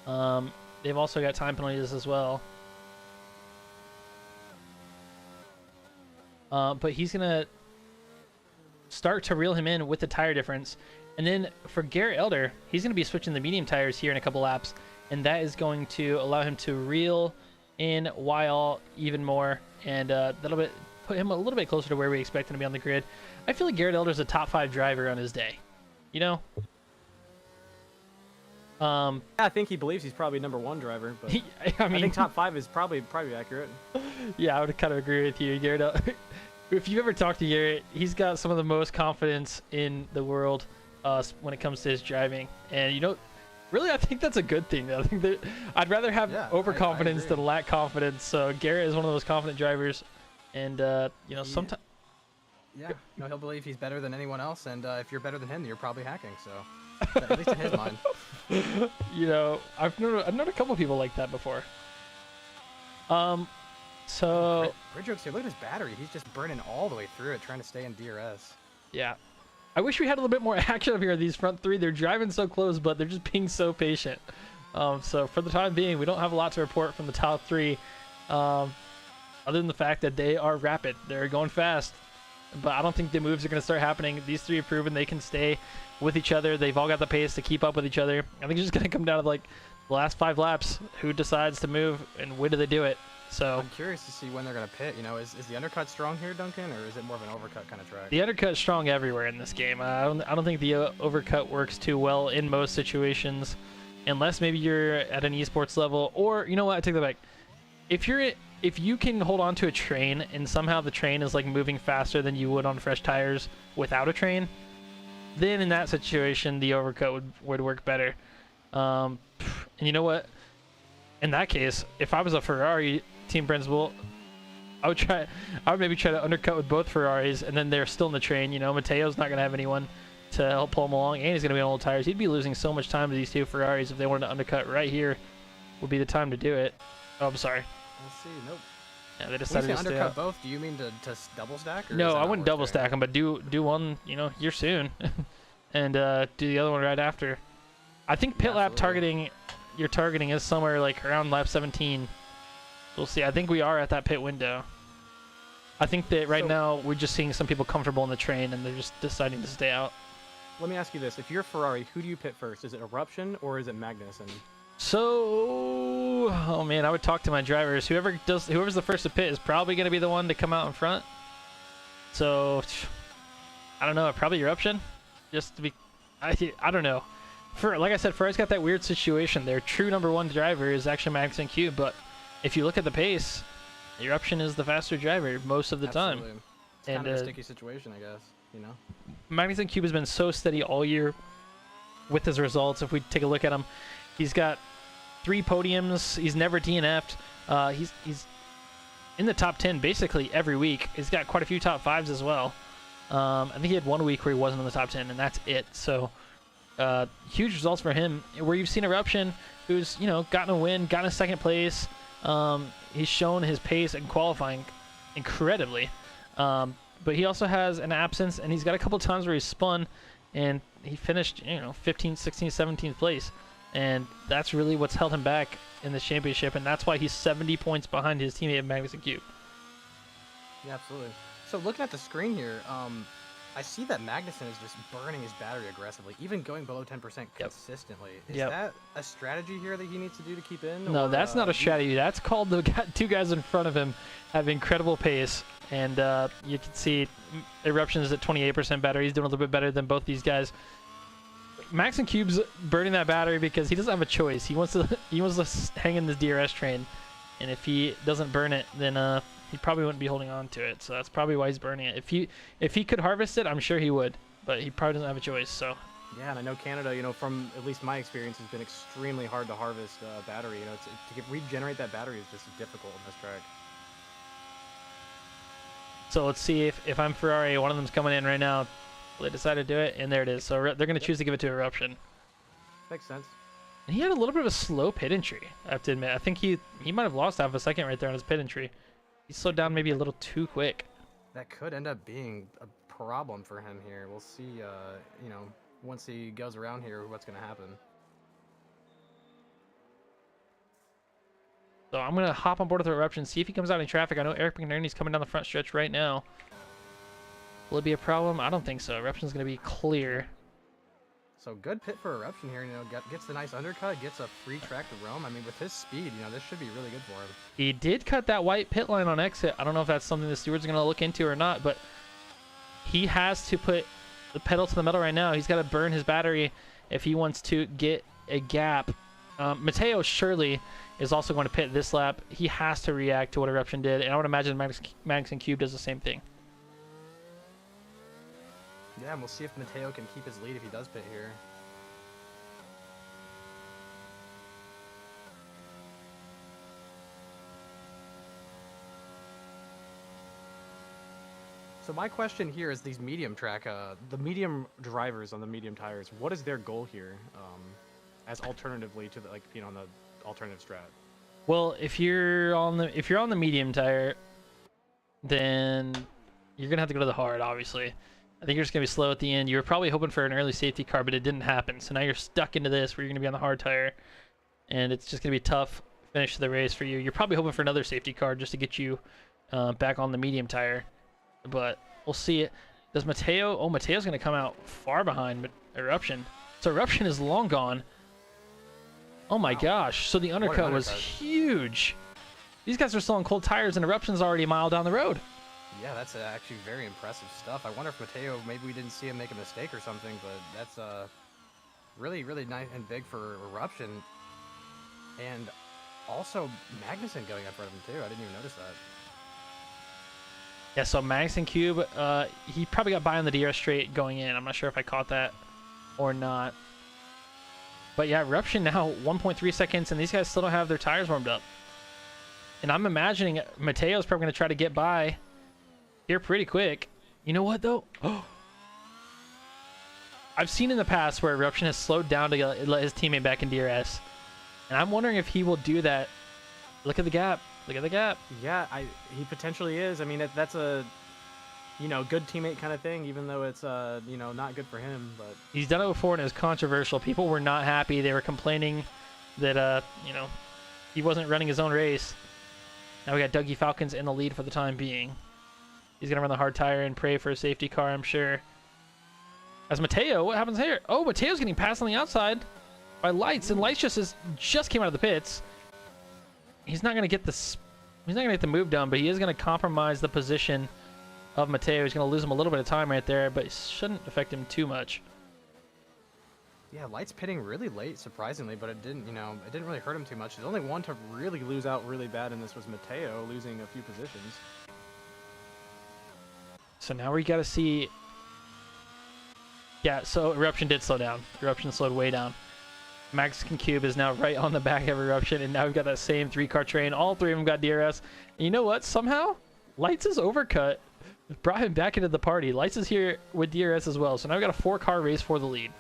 They've also got time penalties as well. But he's gonna start to reel him in with the tire difference. And then for Garrett Elder, he's gonna be switching the medium tires here in a couple laps, and that is going to allow him to reel in Weil even more, and that'll put him a little bit closer to where we expect him to be on the grid. I feel like Garrett Elder's a top 5 driver on his day, you know. Yeah, I think he believes he's probably #1 driver, but I mean, I think top 5 is probably accurate. Yeah, I would kind of agree with you, Garrett. If you've ever talked to Garrett, he's got some of the most confidence in the world when it comes to his driving, and you know, really, I think that's a good thing. I think that I'd rather have overconfidence than lack confidence. So Garrett is one of those confident drivers, and you know, sometimes. Yeah, no, he'll believe he's better than anyone else, and if you're better than him, you're probably hacking. So, at least in his mind. You know, I've known a couple people like that before. So Bridgeoaks here, look at his battery. He's just burning all the way through it, trying to stay in DRS. Yeah. I wish we had a little bit more action up here these front 3. They're driving so close, but they're just being so patient. So for the time being, we don't have a lot to report from the top 3, other than the fact that they are rapid. They're going fast, but I don't think the moves are going to start happening. These 3 have proven they can stay with each other. They've all got the pace to keep up with each other. I think it's just going to come down to like the last 5 laps, who decides to move and when do they do it. So I'm curious to see when they're going to pit. You know, is the undercut strong here, Duncan, or is it more of an overcut kind of track? The undercut's strong everywhere in this game. I don't think the overcut works too well in most situations, unless maybe you're at an esports level, or you know what? I take that back. If you can hold on to a train and somehow the train is like moving faster than you would on fresh tires without a train, then in that situation the overcut would work better. And you know what? In that case, if I was a Ferrari team principal, I would maybe try to undercut with both Ferraris, and then they're still in the train. You know, Mateo's not going to have anyone to help pull him along, and he's going to be on old tires. He'd be losing so much time to these 2 Ferraris. If they wanted to undercut right here, would be the time to do it. Oh, I'm sorry. Let's see. Nope. Yeah, they decided to stay undercut out. both. Do you mean to double stack? Or no, I wouldn't double stack them, but do one, you know, here soon, and do the other one right after. I think pit lap targeting, your targeting is somewhere like around lap 17. We'll see. I think we are at that pit window. I think that right now we're just seeing some people comfortable in the train and they're just deciding to stay out. Let me ask you this. If you're Ferrari, who do you pit first? Is it Eruption or is it Magnussen? So, oh man, I would talk to my drivers. Whoever's the first to pit is probably going to be the one to come out in front. So, I don't know. Probably Eruption. Just to be, I don't know. Like I said, Ferrari's got that weird situation. Their true #1 driver is actually Magnussen Q, but if you look at the pace, Eruption is the faster driver most of the time. It's kind of a sticky situation, I guess, you know? Magnussen Q has been so steady all year with his results. If we take a look at him, he's got 3 podiums. He's never DNF'd. He's in the top 10 basically every week. He's got quite a few top 5s as well. I think he had 1 week where he wasn't in the top 10, and that's it. So huge results for him. Where you've seen Eruption, who's, you know, gotten a win, gotten a 2nd place. He's shown his pace and qualifying incredibly, but he also has an absence, and he's got a couple times where he's spun and he finished, you know, 15th, 16th, 17th place, and that's really what's held him back in the championship, and that's why he's 70 points behind his teammate Magnussen Q. Yeah, absolutely. So looking at the screen here, I see that Magnussen is just burning his battery aggressively, even going below 10% consistently. Is that a strategy here that he needs to do to keep in? No, or, that's not a strategy. That's called the 2 guys in front of him have incredible pace, And you can see Eruption is at 28% battery. He's doing a little bit better than both these guys. Max and Cube's burning that battery because he doesn't have a choice. He wants to hang in this DRS train, and if he doesn't burn it, then he probably wouldn't be holding on to it. So that's probably why he's burning it. If he could harvest it, I'm sure he would, but he probably doesn't have a choice. So Yeah, and I know Canada, you know, from at least my experience, has been extremely hard to harvest battery. You know, regenerate that battery is just difficult on this track. So let's see if I'm Ferrari, one of them's coming in right now. Will they decide to do it? And there it is. So they're going to choose to give it to Eruption. Makes sense. And he had a little bit of a slow pit entry, I have to admit. I think he might have lost half a second right there on his pit entry. He slowed down maybe a little too quick. That could end up being a problem for him here. We'll see, you know, once he goes around here, what's going to happen. So I'm going to hop on board with Eruption, see if he comes out in traffic. I know Eric McNerney's coming down the front stretch right now. Will it be a problem? I don't think so. Eruption's going to be clear. So good pit for Eruption here, you know, gets the nice undercut, gets a free track to roam. I mean, with his speed, you know, this should be really good for him. He did cut that white pit line on exit. I don't know if that's something the stewards are going to look into or not, but he has to put the pedal to the metal right now. He's got to burn his battery if he wants to get a gap. Mateo surely is also going to pit this lap. He has to react to what Eruption did, and I would imagine Max and Cube does the same thing. Yeah, and we'll see if Mateo can keep his lead if he does pit here. So my question here is these medium track, the medium drivers on the medium tires, what is their goal here as alternatively to the, like, you know, on the alternative strat? Well, if you're on the medium tire, then you're gonna have to go to the hard, obviously. I think you're just going to be slow at the end. You were probably hoping for an early safety car, but it didn't happen. So now you're stuck into this where you're going to be on the hard tire, and it's just going to be a tough finish to the race for you. You're probably hoping for another safety car just to get you back on the medium tire, but we'll see it. Does Mateo? Oh, Mateo's going to come out far behind Eruption. So Eruption is long gone. Oh my gosh. So the undercut was huge. These guys are still on cold tires, and Eruption's already a mile down the road. Yeah, that's actually very impressive stuff. I wonder if Mateo, maybe we didn't see him make a mistake or something, but that's really, really nice and big for Eruption. And also Magnussen going up front of him too. I didn't even notice that. Yeah, so Magnussen Cube, he probably got by on the DRS straight going in. I'm not sure if I caught that or not. But yeah, Eruption now 1.3 seconds, and these guys still don't have their tires warmed up. And I'm imagining Mateo's probably going to try to get by here pretty quick. You know what, though? Oh, I've seen in the past where Eruption has slowed down to let his teammate back in DRS. And I'm wondering if he will do that. Look at the gap. Look at the gap. Yeah, he potentially is. I mean, that's a, you know, good teammate kind of thing, even though it's, you know, not good for him. But he's done it before, and it was controversial. People were not happy. They were complaining that, you know, he wasn't running his own race. Now we got Dougie Falcons in the lead for the time being. He's going to run the hard tire and pray for a safety car, I'm sure. As Mateo, what happens here? Oh, Mateo's getting passed on the outside by Lights, and Lights just came out of the pits. He's not going to get this. He's not going to get the move done, but he is going to compromise the position of Mateo. He's going to lose him a little bit of time right there, but it shouldn't affect him too much. Yeah, Lights pitting really late, surprisingly, but it didn't, you know, it didn't really hurt him too much. The only one to really lose out really bad in this was Mateo, losing a few positions. So now we got to see. Yeah, so Eruption did slow down. Eruption slowed way down. Max Cube is now right on the back of Eruption, and now we've got that same three-car train. All three of them got DRS. And you know what? Somehow, Lights' overcut brought him back into the party. Lights is here with DRS as well, so now we've got a four-car race for the lead.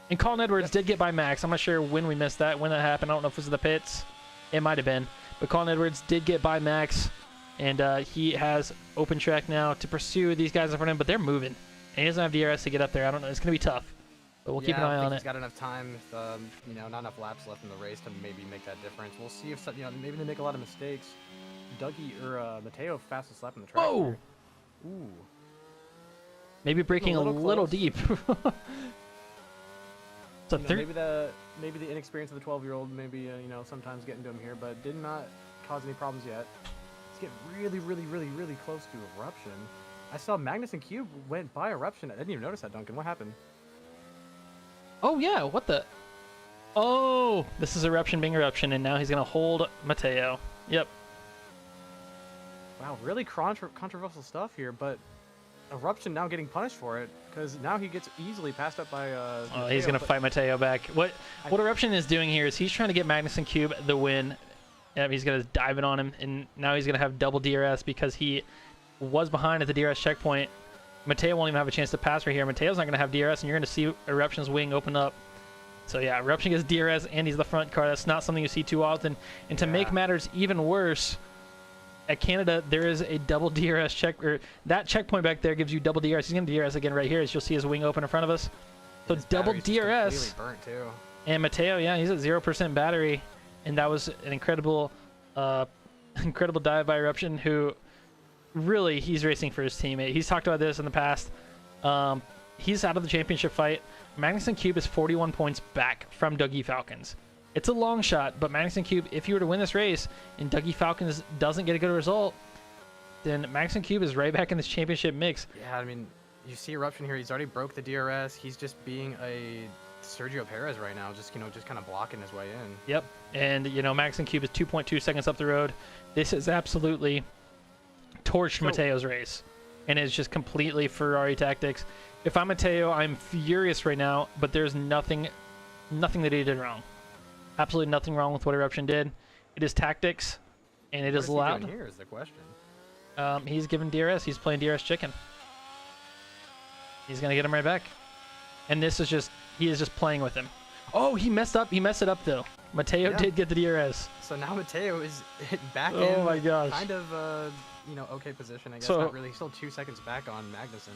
And Colin Edwards did get by Max. I'm not sure when we missed that, when that happened. I don't know if it was the pits. It might have been. But Colin Edwards did get by Max, and he has open track now to pursue these guys in front of him, but they're moving. And he doesn't have DRS to get up there. I don't know. It's going to be tough. But we'll keep an eye on it. He's got enough time, you know, not enough laps left in the race to maybe make that difference. We'll see if, you know, maybe they make a lot of mistakes. Dougie or Mateo fastest lap in the track. Whoa! Here. Ooh. Maybe breaking a little deep. So you know, maybe the inexperience of the 12-year-old maybe you know, sometimes getting to him here, but did not cause any problems yet. get really, really, really, really close to Eruption. I saw Magnus and Cube went by Eruption. I didn't even notice that, Duncan. What happened? Oh yeah, what the? Oh, this is Eruption being Eruption, and now he's gonna hold Mateo. Yep. Wow, really controversial stuff here, but Eruption now getting punished for it because now he gets easily passed up by. Oh, Mateo, he's gonna fight Mateo back. What Eruption is doing here is he's trying to get Magnus and Cube the win. Yep, he's gonna dive it on him, and now he's gonna have double DRS because he was behind at the DRS checkpoint. Mateo won't even have a chance to pass right here. Mateo's not gonna have DRS, and you're gonna see Eruption's wing open up. So yeah, Eruption gets DRS, and he's the front car. That's not something you see too often. And to make matters even worse, at Canada there is a double DRS check, or that checkpoint back there gives you double DRS. He's gonna DRS again right here, as you'll see his wing open in front of us. So double DRS. Burnt too. And Mateo, yeah, he's at 0% battery, and that was an incredible, incredible dive by Eruption, who really he's racing for his teammate. He's talked about this in the past. He's out of the championship fight. Magnus and Cube is 41 points back from Dougie Falcons. It's a long shot, but Magnus and Cube, if you were to win this race and Dougie Falcons doesn't get a good result, then Magnus and Cube is right back in this championship mix. Yeah, I mean, you see Eruption here. He's already broke the DRS. He's just being a Sergio Perez right now, just kind of blocking his way in. Yep, and Magnus and Cube is 2.2 seconds up the road. This is absolutely torched Mateo's race, and it's just completely Ferrari tactics. If I'm Mateo, I'm furious right now, but there's nothing that he did wrong. Absolutely nothing wrong with what Eruption did. It is tactics, and it is allowed. Here is the question. He's given DRS. He's playing DRS chicken. He's gonna get him right back, and he is just playing with him. Oh, he messed up. He messed it up though. Mateo did get the DRS. So now Mateo is back in. Oh my gosh. Kind of okay position, I guess. So, not really. He's still 2 seconds back on Magnussen.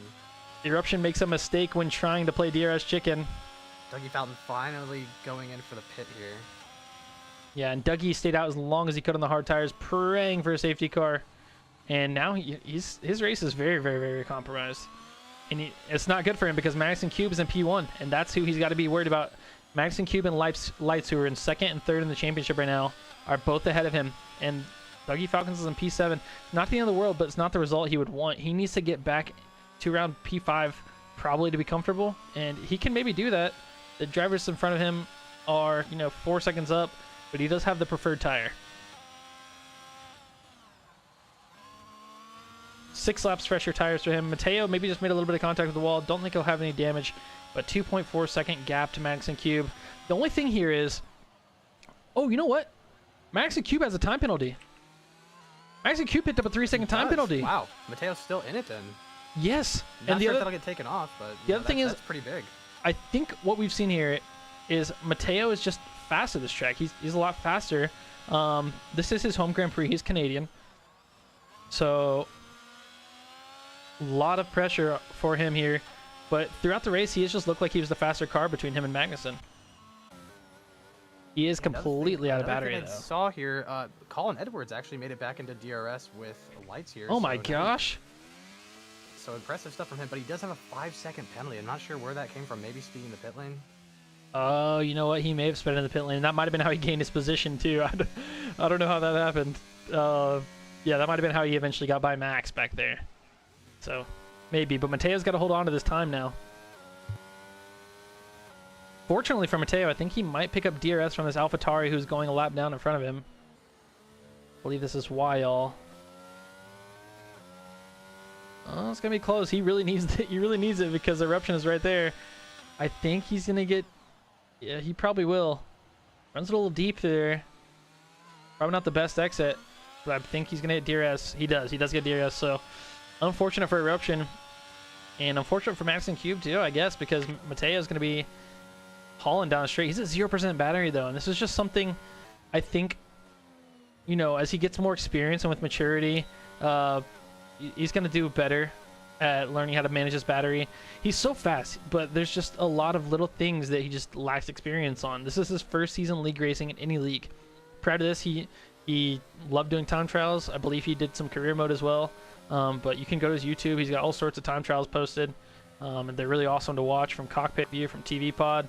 Eruption makes a mistake when trying to play DRS chicken. Dougie Falcon finally going in for the pit here. Yeah, and Dougie stayed out as long as he could on the hard tires, praying for a safety car. And now his race is very, very, very compromised. And it's not good for him because Magnus and Cube is in P1, and that's who he's got to be worried about. Magnus and Cube and Lights, who are in second and third in the championship right now, are both ahead of him. And Dougie Falcons is in P7. Not the end of the world, but it's not the result he would want. He needs to get back to around P5 probably to be comfortable, and he can maybe do that. The drivers in front of him are 4 seconds up, but he does have the preferred tire. 6 laps fresher tires for him. Mateo maybe just made a little bit of contact with the wall. Don't think he'll have any damage, but 2.4 second gap to Magnus and Cube. The only thing here is, oh, you know what? Magnus and Cube has a time penalty. Magnus and Cube picked up a 3-second time penalty. Wow, Mateo's still in it then. Yes, and the other that'll get taken off, but the other thing is that's pretty big. I think what we've seen here is Mateo is just fast at this track. He's a lot faster. This is his home Grand Prix. He's Canadian, so a lot of pressure for him here. But throughout the race, he has just looked like he was the faster car between him and Magnussen. He is completely out of battery, though. I saw here, Colin Edwards actually made it back into DRS with Lights here. Oh my gosh. So impressive stuff from him, but he does have a 5-second penalty. I'm not sure where that came from. Maybe speeding the pit lane. Oh, you know what? He may have sped in the pit lane. That might have been how he gained his position, too. I don't know how that happened. Yeah, that might have been how he eventually got by Max back there. So, maybe. But Mateo's got to hold on to this time now. Fortunately for Mateo, I think he might pick up DRS from this AlphaTauri who's going a lap down in front of him. I believe this is Wyall. Oh, it's gonna be close. He really needs it. He really needs it because Eruption is right there. I think he's gonna get. Yeah, he probably will. Runs a little deep there. Probably not the best exit, but I think he's gonna hit DRS. He does. He does get DRS. So unfortunate for Eruption, and unfortunate for Max and Cube too, I guess, because Mateo is gonna be hauling down the straight. He's at 0% battery though, and this is just something I think, as he gets more experience and with maturity, he's going to do better at learning how to manage his battery. He's so fast, but there's just a lot of little things that he just lacks experience on. This is his first season league racing in any league. Prior to this, he loved doing time trials. I believe he did some career mode as well. But you can go to his YouTube. He's got all sorts of time trials posted. And they're really awesome to watch from Cockpit View, from TV Pod.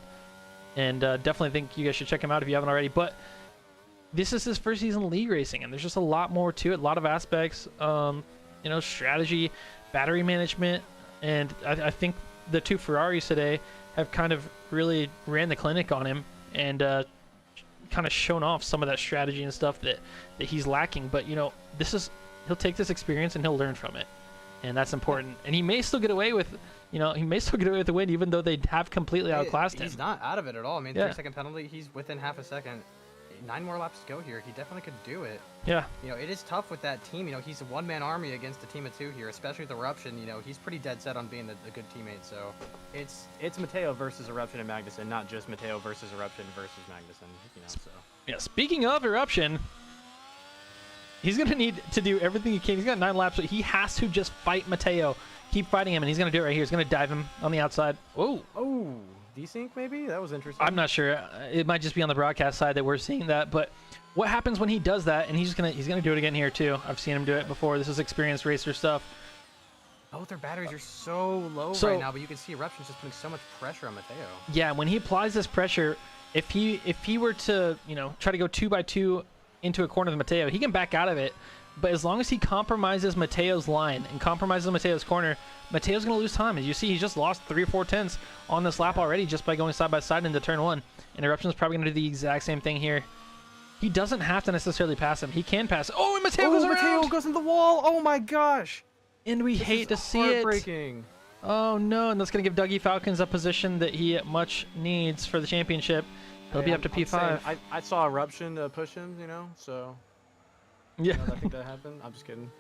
And definitely think you guys should check him out if you haven't already. But this is his first season league racing, and there's just a lot more to it, a lot of aspects, you know, strategy, battery management, and I think the two Ferraris today have kind of really ran the clinic on him and kind of shown off some of that strategy and stuff that he's lacking. But, you know, he'll take this experience and he'll learn from it, and that's important. And he may still get away with, you know, the win, even though they have completely outclassed him. He's not out of it at all. I mean, Yeah. 3-second penalty, he's within half a second. 9 more laps to go here. He definitely could do it. Yeah. You know, it is tough with that team. You know, he's a one-man army against a team of 2 here, especially with Eruption. You know, he's pretty dead set on being a good teammate. So it's Mateo versus Eruption and Magnussen, not just Mateo versus Eruption versus Magnussen. You know, so. Yeah. Speaking of Eruption, he's gonna need to do everything he can. He's got 9 laps, but he has to just fight Mateo. Keep fighting him, and he's gonna do it right here. He's gonna dive him on the outside. Oh. Oh, desync maybe? That was interesting. I'm not sure. It might just be on the broadcast side that we're seeing that. But what happens when he does that? And he's gonna do it again here too. I've seen him do it before. This is experienced racer stuff. Both their batteries are so low So- right now, but you can see Eruption's just putting so much pressure on Mateo. Yeah, when he applies this pressure, if he were to, you know, try to go 2x2 into a corner with Mateo, he can back out of it. But as long as he compromises Mateo's line and compromises Mateo's corner, Mateo's going to lose time. As you see, he's just lost 3 or 4 tenths on this lap already just by going side by side into turn 1. And Eruption's probably going to do the exact same thing here. He doesn't have to necessarily pass him. He can pass. Oh, and Mateo goes around! Mateo goes in the wall! Oh my gosh! And we This hate is to see it. heartbreaking. Oh no, and that's going to give Dougie Falcons a position that he much needs for the championship. He'll be up to P5. I saw Eruption push him, you know, so Yeah. you know, I think that happened. I'm just kidding.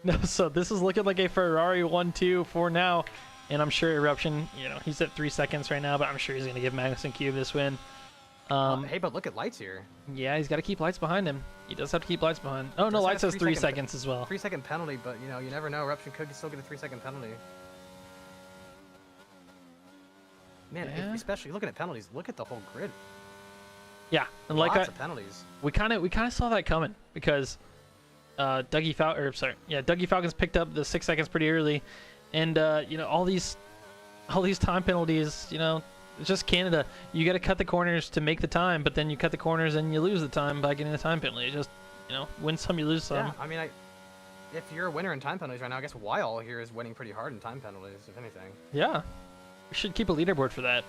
No, so this is looking like a Ferrari 1-2 for now, and I'm sure Eruption, you know, he's at 3 seconds right now, but I'm sure he's going to give Magnussen Cube this win. Hey, but look at Lights here. Yeah, he's got to keep Lights behind him. He does have to keep Lights behind. Oh, no, Does Lights have has 3 3 seconds as well. 3-second penalty, but you know, you never know. Eruption could still get a 3-second penalty. Man, Yeah. especially looking at penalties, look at the whole grid. Yeah, and like Lots of penalties. we kind of saw that coming because Dougie Falcons picked up the 6 seconds pretty early, and you know, all these time penalties, you know, it's just Canada. You got to cut the corners to make the time, but then you cut the corners and you lose the time by getting the time penalty. Just, you know, win some, you lose some. Yeah, I mean, if you're a winner in time penalties right now, I guess Weil here is winning pretty hard in time penalties, if anything. Yeah, we should keep a leaderboard for that.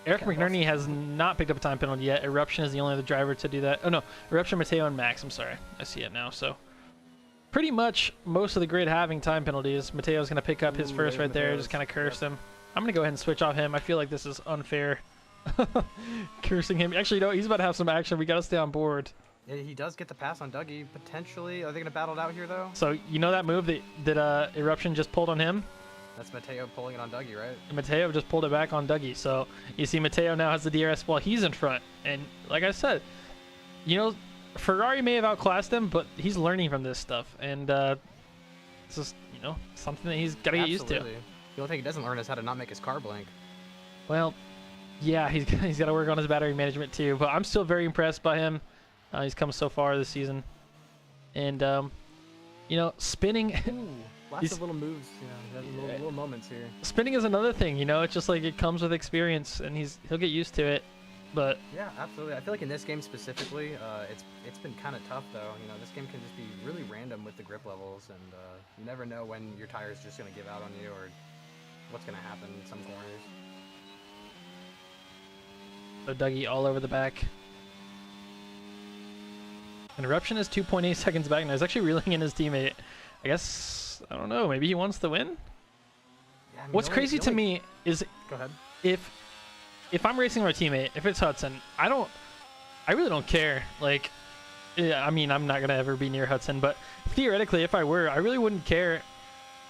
Eric McNerney has not picked up a time penalty yet. Eruption is the only other driver to do that. Oh no, Eruption, Mateo, and Max. I'm sorry, I see it now. So pretty much most of the grid having time penalties. Mateo's gonna pick up his Ooh, first there's right there. Mateo's. Just kind of curse him. I'm gonna go ahead and switch off him. I feel like this is unfair. Cursing him. Actually, no, he's about to have some action. We gotta stay on board. Yeah, he does get the pass on Dougie, potentially. Are they gonna battle it out here though? So you know that move that Eruption just pulled on him? That's Mateo pulling it on Dougie, right? And Mateo just pulled it back on Dougie. So you see Mateo now has the DRS while he's in front. And like I said, you know, Ferrari may have outclassed him, but he's learning from this stuff. And it's just, you know, something that he's got to get used to. Absolutely. The only thing he doesn't learn is how to not make his car blink. Well, yeah, he's got to work on his battery management too. But I'm still very impressed by him. He's come so far this season. And, you know, spinning... Lots of little moves, you know, little moments here. Spinning is another thing, you know. It's just like it comes with experience, and he'll get used to it. But Yeah, absolutely. I feel like in this game specifically, it's been kind of tough though. You know, this game can just be really random with the grip levels, and you never know when your tire's just gonna give out on you or what's gonna happen in some corners. so Dougie all over the back. And Eruption is 2.8 seconds back now. He's actually reeling in his teammate. I guess, I don't know, maybe he wants the win? Yeah, I mean, What's the only- crazy the to only- me is Go ahead. if I'm racing my teammate, if it's Hudson, I really don't care. Like, yeah, I mean, I'm not gonna ever be near Hudson, but theoretically, if I were, I really wouldn't care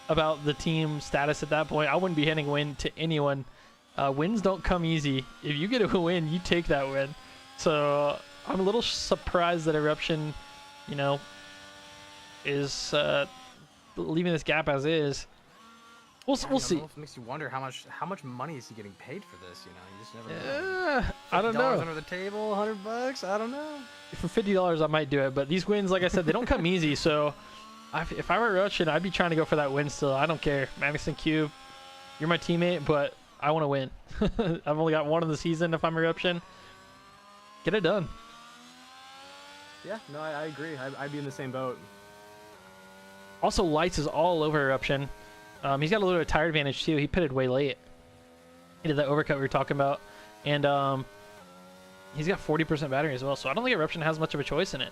about the team status at that point. I wouldn't be handing a win to anyone. Wins don't come easy. If you get a win, you take that win. So I'm a little surprised that Eruption, you know, is leaving this gap as is. We'll see. It makes you wonder how much money is he getting paid for this? You know, you just never know. I don't know. Under the table, $100. I don't know. For $50, I might do it, but these wins, like I said, they don't come easy. So if I were Eruption, I'd be trying to go for that win still. I don't care. Magnussen Cube, you're my teammate, but I want to win. I've only got one of the season if I'm Eruption. Get it done. Yeah, no, I agree. I'd be in the same boat. Also, Lights is all over Eruption. He's got a little bit of tire advantage too. He pitted way late. He did that overcut we were talking about, and he's got 40% battery as well. So I don't think Eruption has much of a choice in it.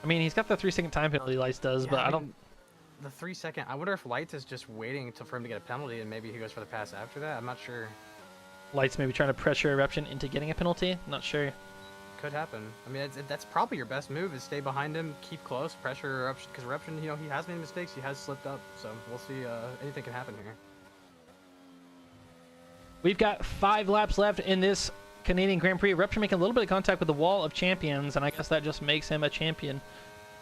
I mean, he's got the 3-second time penalty Lights does, Yeah, but I mean, don't. The 3-second. I wonder if Lights is just waiting for him to get a penalty, and maybe he goes for the pass after that. I'm not sure. Lights maybe trying to pressure Eruption into getting a penalty. Not sure. Could happen. I mean, that's probably your best move is stay behind him, keep close, pressure Eruption, because Eruption, he has made mistakes, he has slipped up, so we'll see. Anything can happen here. We've got 5 laps left in this Canadian Grand Prix. Eruption making a little bit of contact with the wall of champions, and I guess that just makes him a champion.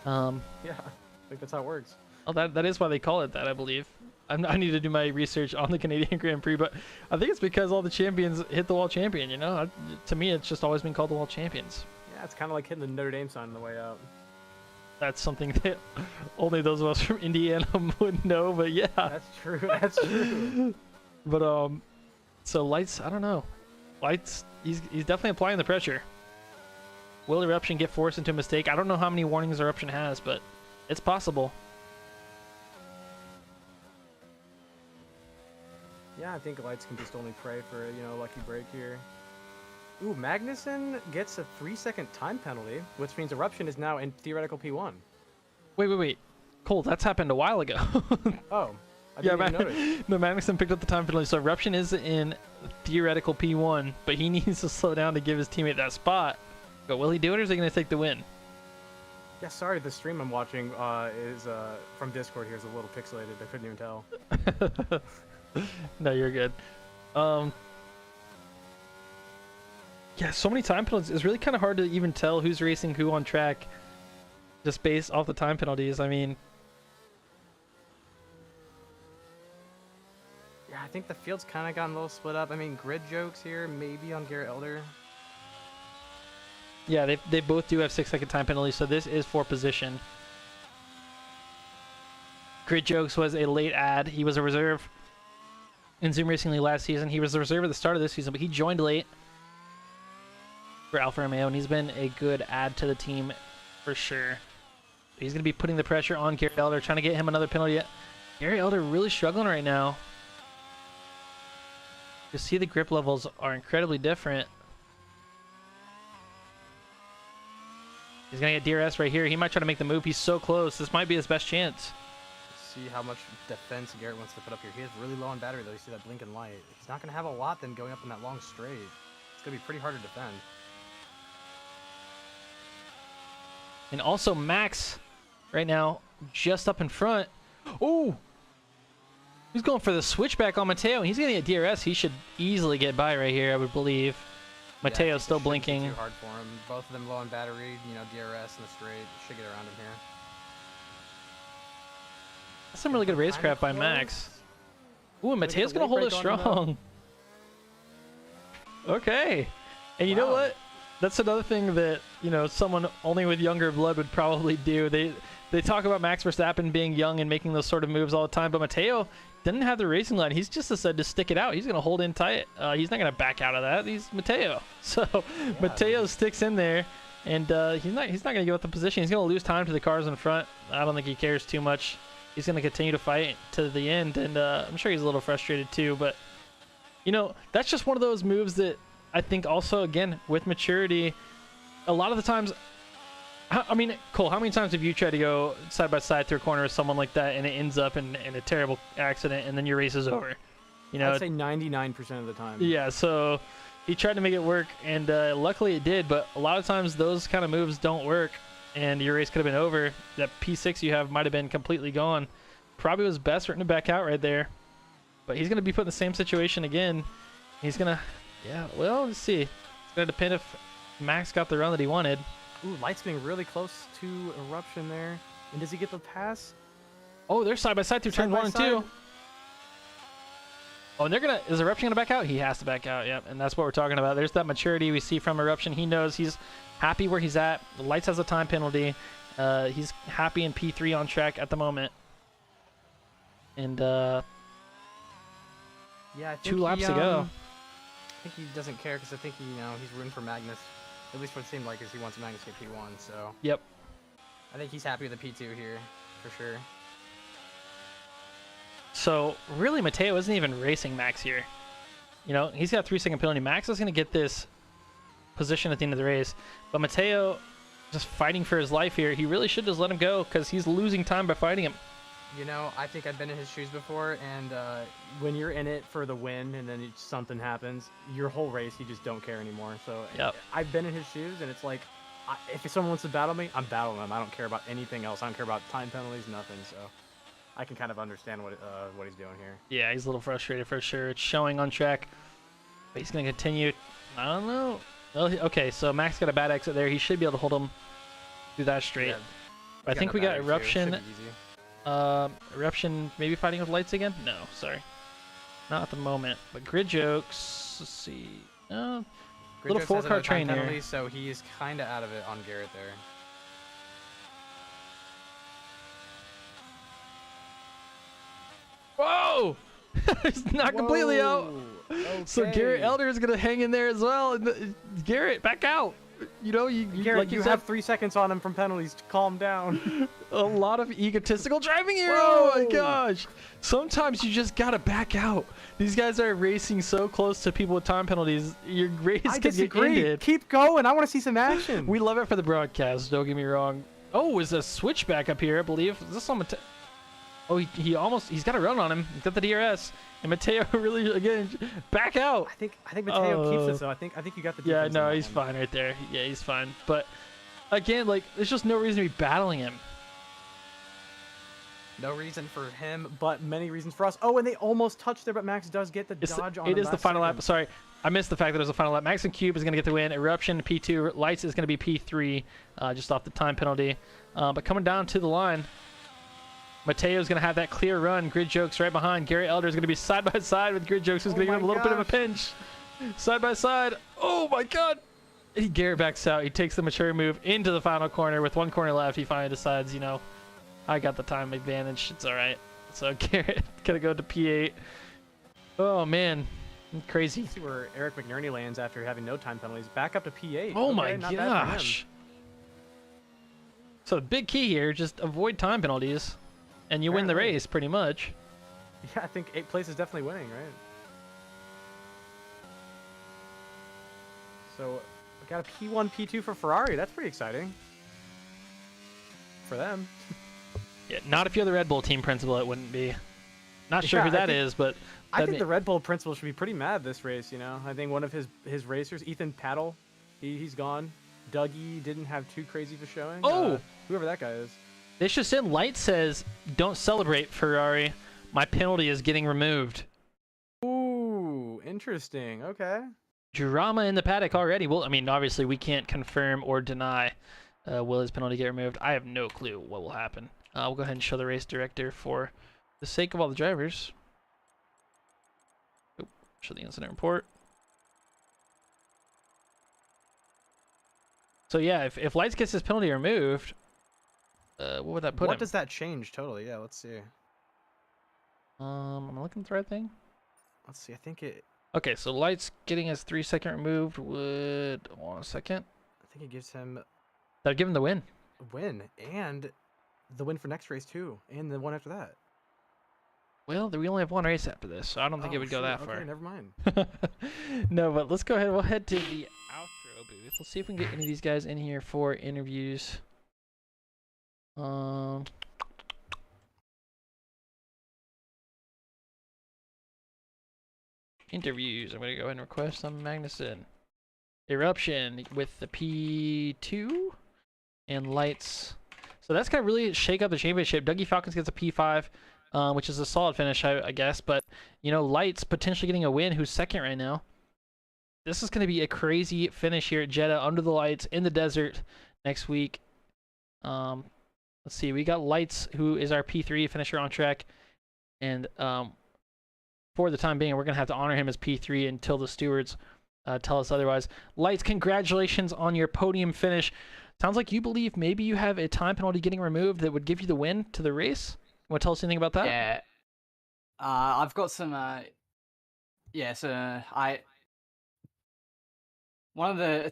Yeah, I think that's how it works. Oh, that is why they call it that, I believe. I need to do my research on the Canadian Grand Prix, but I think it's because all the champions hit the wall champion, you know? To me, it's just always been called the wall champions. Yeah, it's kind of like hitting the Notre Dame sign on the way out. That's something that only those of us from Indiana would know, but yeah. That's true, that's true. But, so Lights, I don't know. Lights, he's definitely applying the pressure. Will Eruption get forced into a mistake? I don't know how many warnings Eruption has, but it's possible. Yeah, I think Lights can just only pray for a lucky break here. Ooh, Magnussen gets a 3-second time penalty, which means Eruption is now in theoretical P1. Wait. Cole, that's happened a while ago. Oh, I didn't even notice. No, Magnussen picked up the time penalty, so Eruption is in theoretical P1, but he needs to slow down to give his teammate that spot. But will he do it, or is he going to take the win? Yeah, sorry, the stream I'm watching is from Discord here is a little pixelated. I couldn't even tell. No, you're good. Yeah, so many time penalties. It's really kind of hard to even tell who's racing who on track just based off the time penalties. I mean, yeah, I think the field's kind of gotten a little split up. I mean, grid jokes here, maybe on Garrett Elder. yeah, they both do have 6-second time penalties, so this is for position. Grid Jokes was a late ad. He was a reserve in Zoom Racing League last season. He was the reserve at the start of this season, but he joined late for Alfa Romeo, and he's been a good add to the team for sure. He's going to be putting the pressure on Garrett Elder, trying to get him another penalty. Garrett Elder really struggling right now. You see the grip levels are incredibly different. He's going to get DRS right here. He might try to make the move. He's so close. This might be his best chance. See how much defense Garrett wants to put up here. He is really low on battery, though. You see that blinking light. He's not going to have a lot then going up in that long straight. It's going to be pretty hard to defend. And also Max right now just up in front. Oh! He's going for the switchback on Mateo. He's going to get DRS. He should easily get by right here, I would believe. Mateo's still blinking. Too hard for him. Both of them low on battery. DRS in the straight. Should get around him here. That's some really good racecraft by Max. Ooh, and Mateo's going to hold it strong. Okay. And you know what? That's another thing that, someone only with younger blood would probably do. They talk about Max Verstappen being young and making those sort of moves all the time, but Mateo didn't have the racing line. He's just decided to stick it out. He's going to hold in tight. He's not going to back out of that. He's Mateo. So yeah, Mateo sticks in there, and he's not going to give up the position. He's going to lose time to the cars in front. I don't think he cares too much. He's going to continue to fight to the end, and I'm sure he's a little frustrated too, but that's just one of those moves that I think also, again, with maturity, a lot of the times, I mean, Cole, how many times have you tried to go side by side through a corner with someone like that and it ends up in a terrible accident and then your race is over? I'd say 99% of the time. Yeah, so he tried to make it work, and luckily it did, but a lot of times those kind of moves don't work, and your race could have been over. That P6 you have might have been completely gone. Probably was best for him to back out right there. But he's going to be put in the same situation again. He's going to... Yeah, well, let's see. It's going to depend if Max got the run that he wanted. Ooh, Light's getting really close to Eruption there. And does he get the pass? Oh, they're side by side through turn 1 and 2. Oh, and is Eruption going to back out? He has to back out, yep. And that's what we're talking about. There's that maturity we see from Eruption. He knows he's happy where he's at. The Lights has a time penalty. He's happy in P3 on track at the moment. And yeah, I think 2 laps to go. I think he doesn't care because I think he's rooting for Magnus. At least what it seemed like is he wants Magnus to get P1. So Yep. I think he's happy with the P2 here for sure. So really, Mateo isn't even racing Max here. You know, he's got 3-second penalty. Max is going to get this position at the end of the race, but Mateo just fighting for his life here. He really should just let him go because he's losing time by fighting him. You know, I think I've been in his shoes before, and when you're in it for the win and then something happens, your whole race, you just don't care anymore. So Yep. I've been in his shoes, and it's like, if someone wants to battle me, I'm battling them. I don't care about anything else. I don't care about time penalties, nothing. So I can kind of understand what he's doing here. Yeah, he's a little frustrated for sure. It's showing on track, but he's going to continue. I don't know. Well, okay, so Max got a bad exit there. He should be able to hold him through that straight. Yeah, I think we got Eruption. Should be easy. Eruption maybe fighting with lights again? No, sorry. Not at the moment. But Grid Jokes, let's see. Little Grid Jokes has 4-car another train time here. penalty, so he's kind of out of it on Garrett there. Whoa! He's not completely out. So Garrett Okay. Elder is going to hang in there as well. And Garrett, back out. You know, Garrett, like you said, have 3 seconds on him from penalties. Calm down. a lot of egotistical driving here. Whoa. Oh my gosh. Sometimes you just got to back out. These guys are racing so close to people with time penalties. Your race I could get disagree. ended. Keep going. I want to see some action. We love it for the broadcast, don't get me wrong. Oh, is a switchback up here, I believe. Is this on Mateo? Oh, he's got a run on him. He's got the DRS. And Mateo really, again, back out. I think Mateo keeps it though. I think you got the Yeah, defense on no, that he's one. fine right there. Yeah, he's fine. But again, like, there's just no reason to be battling him. No reason for him, but many reasons for us. Oh, and they almost touched there, but Max does get the dodge on him. It is the last final lap. second. Sorry, I missed the fact that it was the final lap. Max and Cube is going to get the win. Eruption, P2. Lights is going to be P3, just off the time penalty. But coming down to the line, Mateo's going to have that clear run. Grid Jokes right behind. Gary Elder is going to be side by side with Grid Jokes, who's going to give him a little bit of a pinch. Side by side. Oh my God. Garrett backs out. He takes the mature move into the final corner. With 1 corner left, he finally decides, you know, I got the time advantage. It's all right. So Garrett going to go to P8. Oh, man. Crazy. See where Eric McNerney lands after having no time penalties. Back up to P8. Oh Okay, my not bad for him. gosh. So the big key here, just avoid time penalties, and you win the Apparently. race pretty much. Yeah, I think 8th place is definitely winning, right? So we got a P1, P2 for Ferrari. That's pretty exciting for them. Yeah, not if you're the Red Bull team principal, it wouldn't be. Not sure Yeah, who I that think- is, but I that'd think be- the Red Bull principal should be pretty mad this race, you know? I think one of his racers, Ethan Paddle, he's gone. Dougie didn't have too crazy of a showing. Oh! Whoever that guy is. This just in, Light says, don't celebrate, Ferrari. My penalty is getting removed. Ooh, interesting. Okay. Drama in the paddock already. Well, I mean, obviously we can't confirm or deny will his penalty get removed. I have no clue what will happen. We'll go ahead and show the race director for the sake of all the drivers. Oh, show the incident report. So yeah, if Lights gets his penalty removed, what would that put What him? does that change totally? Yeah, let's see. Am I looking at the right thing? Let's see. I think it Okay, so Lights getting his 3-second removed would, hold on a second. it gives him That'd give him the win. a win and the win for next race too, and the one after that. Well, we only have one race after this, so I don't think it would go shoot, that okay, far. never mind. No, but let's go ahead. We'll head to the outro booth. Let's see if we can get any of these guys in here for interviews. Interviews. I'm gonna go ahead and request some Magnussen. Eruption with the P2 and Lights. So that's gonna really shake up the championship. Dougie Falcons gets a P5. Which is a solid finish, I guess. But, you know, Lights potentially getting a win, who's second right now. This is going to be a crazy finish here at Jeddah, under the lights, in the desert next week. Let's see. We got Lights, who is our P3 finisher on track. And for the time being, we're going to have to honor him as P3 until the stewards tell us otherwise. Lights, congratulations on your podium finish. Sounds like you believe maybe you have a time penalty getting removed that would give you the win to the race. Want to tell us anything about that? Yeah. I've got some. Yeah. So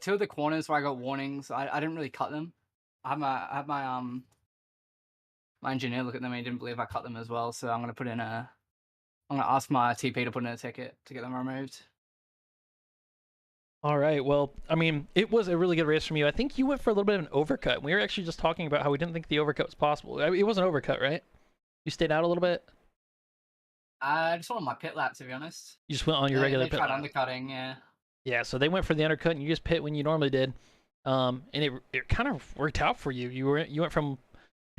two of the corners where I got warnings, I didn't really cut them. I had my engineer look at them and he didn't believe I cut them as well. So I'm gonna ask my TP to put in a ticket to get them removed. All right. Well, I mean, it was a really good race from you. I think you went for a little bit of an overcut. We were actually just talking about how we didn't think the overcut was possible. I mean, it was an overcut, right? You stayed out a little bit. I just wanted my pit lap, to be honest. You just went on your regular they pit tried lap. undercutting, yeah. Yeah. So they went for the undercut, and you just pit when you normally did. And it kind of worked out for you. You went from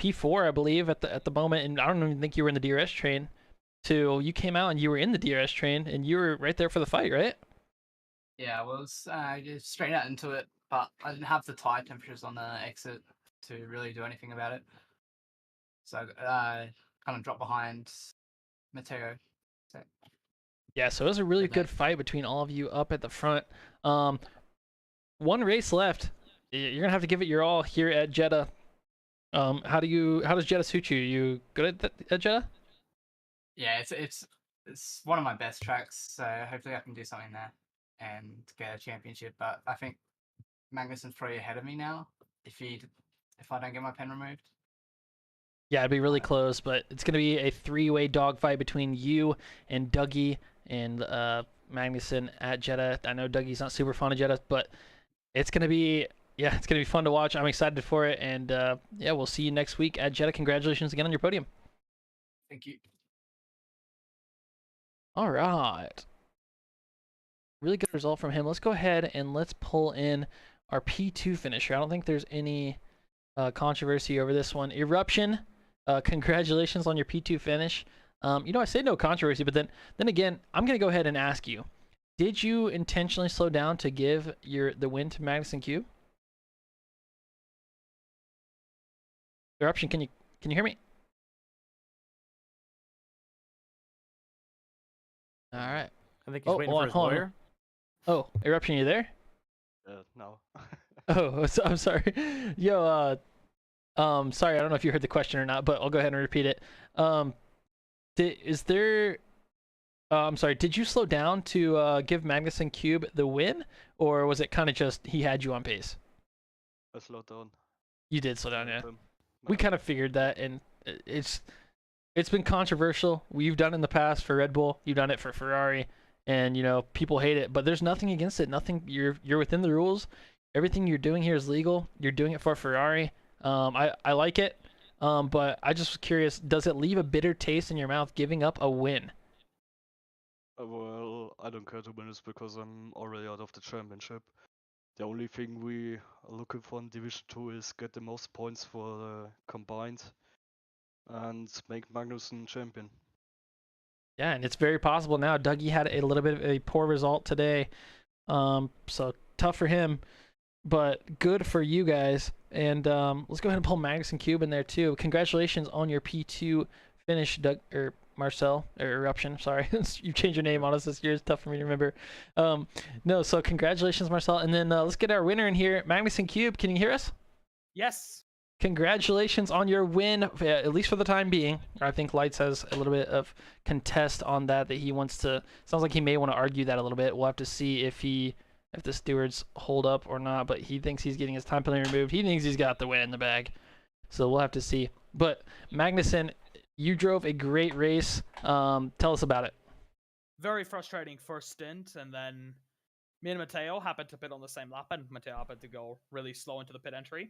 P4, I believe, at the moment, and I don't even think you were in the DRS train. To you came out and you were in the DRS train, and you were right there for the fight, right? Yeah, well, I just straight out into it, but I didn't have the tire temperatures on the exit to really do anything about it. So I kind of dropped behind Mateo. So. Yeah, so it was a really good fight between all of you up at the front. One race left. You're gonna have to give it your all here at Jeddah. How does Jeddah suit you? You good at Jeddah? Yeah, it's one of my best tracks, so hopefully I can do something there and get a championship. But I think Magnussen's probably ahead of me now if I don't get my pen removed. Yeah, it'd be really close, but it's gonna be a three-way dogfight between you and Dougie and Magnussen at Jeddah. I know Dougie's not super fond of Jeddah, but it's gonna be fun to watch. I'm excited for it, and yeah, we'll see you next week at Jeddah. Congratulations again on your podium. Thank you. All right. Really good result from him. Let's go ahead and let's pull in our P2 finisher. I don't think there's any controversy over this one. Eruption, congratulations on your P2 finish. You know, I say no controversy, but then again, I'm going to go ahead and ask you, did you intentionally slow down to give the win to Magnussen Cube? Eruption, can you hear me? All right. I think he's waiting for his lawyer. Oh, Eruption, you there? No. Oh, I'm sorry. Yo, sorry, I don't know if you heard the question or not, but I'll go ahead and repeat it. I'm sorry, did you slow down to give Magnussen Cube the win, or was it kind of just he had you on pace? I slowed down. You did slow down, yeah. We kind of figured that, and it's been controversial. We've done it in the past for Red Bull. You've done it for Ferrari, and you know people hate it. But there's nothing against it. Nothing. You're within the rules. Everything you're doing here is legal. You're doing it for Ferrari. I like it. But I just was curious. Does it leave a bitter taste in your mouth giving up a win? Well, I don't care to win this because I'm already out of the championship. The only thing we are looking for in Division 2 is get the most points for the combined and make Magnussen champion. Yeah, and it's very possible now. Dougie had a little bit of a poor result today, so tough for him, but good for you guys. And let's go ahead and pull Magnussen Cube in there too. Congratulations on your P2 finish, Marcel, or Eruption, sorry. You changed your name on us this year. It's tough for me to remember. No, so congratulations, Marcel. And then let's get our winner in here. Magnussen Cube, can you hear us? Yes. Congratulations on your win, at least for the time being. I think Lights has a little bit of contest on that he wants to. Sounds like he may want to argue that a little bit. We'll have to see if the stewards hold up or not. But he thinks he's getting his time penalty removed. He thinks he's got the win in the bag. So we'll have to see. But Magnussen, you drove a great race. Tell us about it. Very frustrating first stint, and then me and Mateo happened to pit on the same lap, and Mateo happened to go really slow into the pit entry.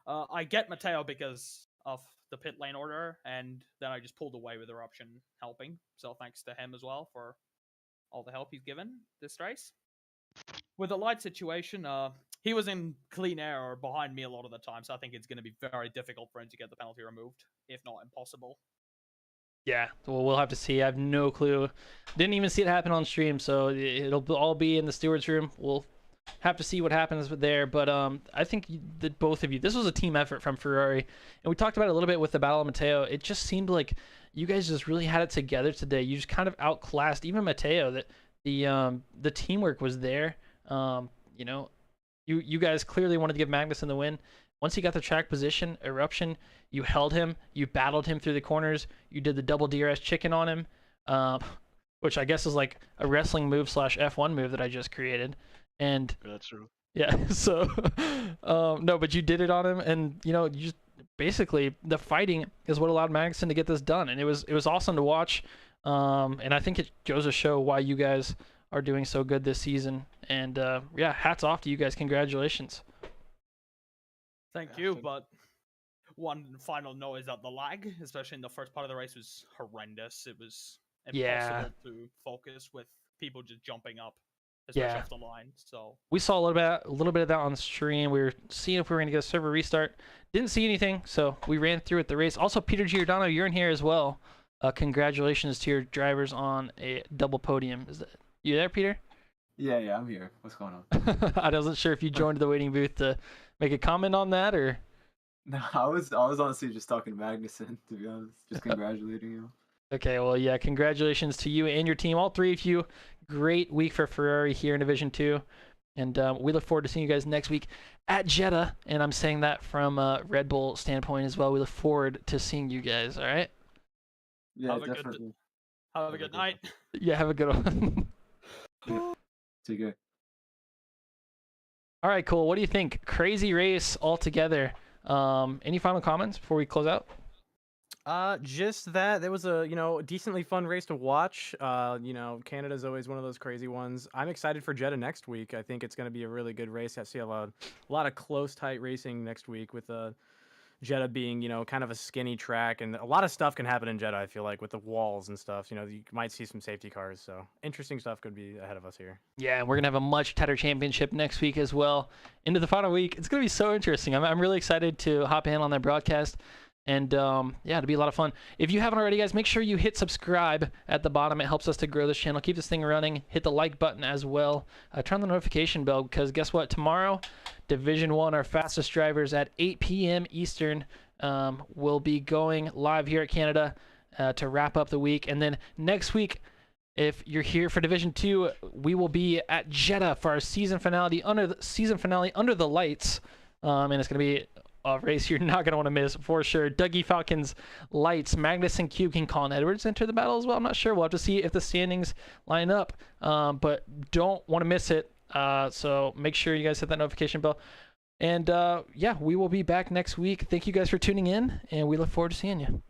I get Mateo because of the pit lane order, and then I just pulled away with Eruption helping. So thanks to him as well for all the help he's given this race. With the light situation, he was in clean air or behind me a lot of the time, so I think it's going to be very difficult for him to get the penalty removed, if not impossible. Yeah, well, we'll have to see. I have no clue. Didn't even see it happen on stream, so it'll all be in the stewards room. We'll have to see what happens there, but I think that both of you, this was a team effort from Ferrari, and we talked about it a little bit with the Battle of Mateo. It just seemed like you guys just really had it together today. You just kind of outclassed even Mateo. That the teamwork was there. You know, you guys clearly wanted to give Magnussen the win. Once he got the track position, Eruption, you held him, you battled him through the corners, you did the double DRS chicken on him, which I guess is like a wrestling move / F1 move that I just created. And Yeah, true. yeah, so no, but you did it on him, and you know, you just basically the fighting is what allowed Magnussen to get this done, and it was awesome to watch. And I think it goes to show why you guys are doing so good this season. And yeah, hats off to you guys. Congratulations. Thank Yeah, you, so- but one final note is that the lag, especially in the first part of the race, was horrendous. It was Yeah. impossible to focus with people just jumping up, especially Yeah. off the line. So We saw a little bit of that on stream. We were seeing if we were gonna get a server restart. Didn't see anything, so we ran through at the race. Also, Peter Giordano, you're in here as well. Congratulations to your drivers on a double podium. Is that you there, Peter? Yeah, I'm here. What's going on? I wasn't sure if you joined the waiting booth to make a comment on that or. No, I was honestly just talking to Magnussen, to be honest. Just congratulating him. Okay, well, yeah, congratulations to you and your team, all three of you. Great week for Ferrari here in Division 2. And we look forward to seeing you guys next week at Jeddah. And I'm saying that from a Red Bull standpoint as well. We look forward to seeing you guys, all right? Yeah, Have a good- definitely. have a good night. Yeah, have a good one. Take care. All right, cool. What do you think? Crazy race altogether. Any final comments before we close out? Just that there was a decently fun race to watch. Canada's always one of those crazy ones. I'm excited for Jeddah next week. I think it's going to be a really good race. I see a lot of close, tight racing next week with Jeddah being kind of a skinny track, and a lot of stuff can happen in Jeddah. I feel like with the walls and stuff. You might see some safety cars. So interesting stuff could be ahead of us here. Yeah, and we're gonna have a much tighter championship next week as well. Into the final week, it's gonna be so interesting. I'm really excited to hop in on that broadcast, and yeah, it'll be a lot of fun. If you haven't already, guys, make sure you hit subscribe at the bottom. It helps us to grow this channel, keep this thing running. Hit the like button as well. Turn on the notification bell because guess what? Tomorrow, Division 1, our fastest drivers at 8 p.m. Eastern will be going live here at Canada to wrap up the week, and then next week. If you're here for Division 2, we will be at Jeddah for our season finale under the lights, and it's gonna be a race you're not gonna want to miss for sure. Dougie Falcons lights, Magnussen, Cube King, Colin Edwards enter the battle as well. I'm not sure. We'll have to see if the standings line up, but don't want to miss it. So make sure you guys hit that notification bell. And yeah, we will be back next week. Thank you guys for tuning in, and we look forward to seeing you.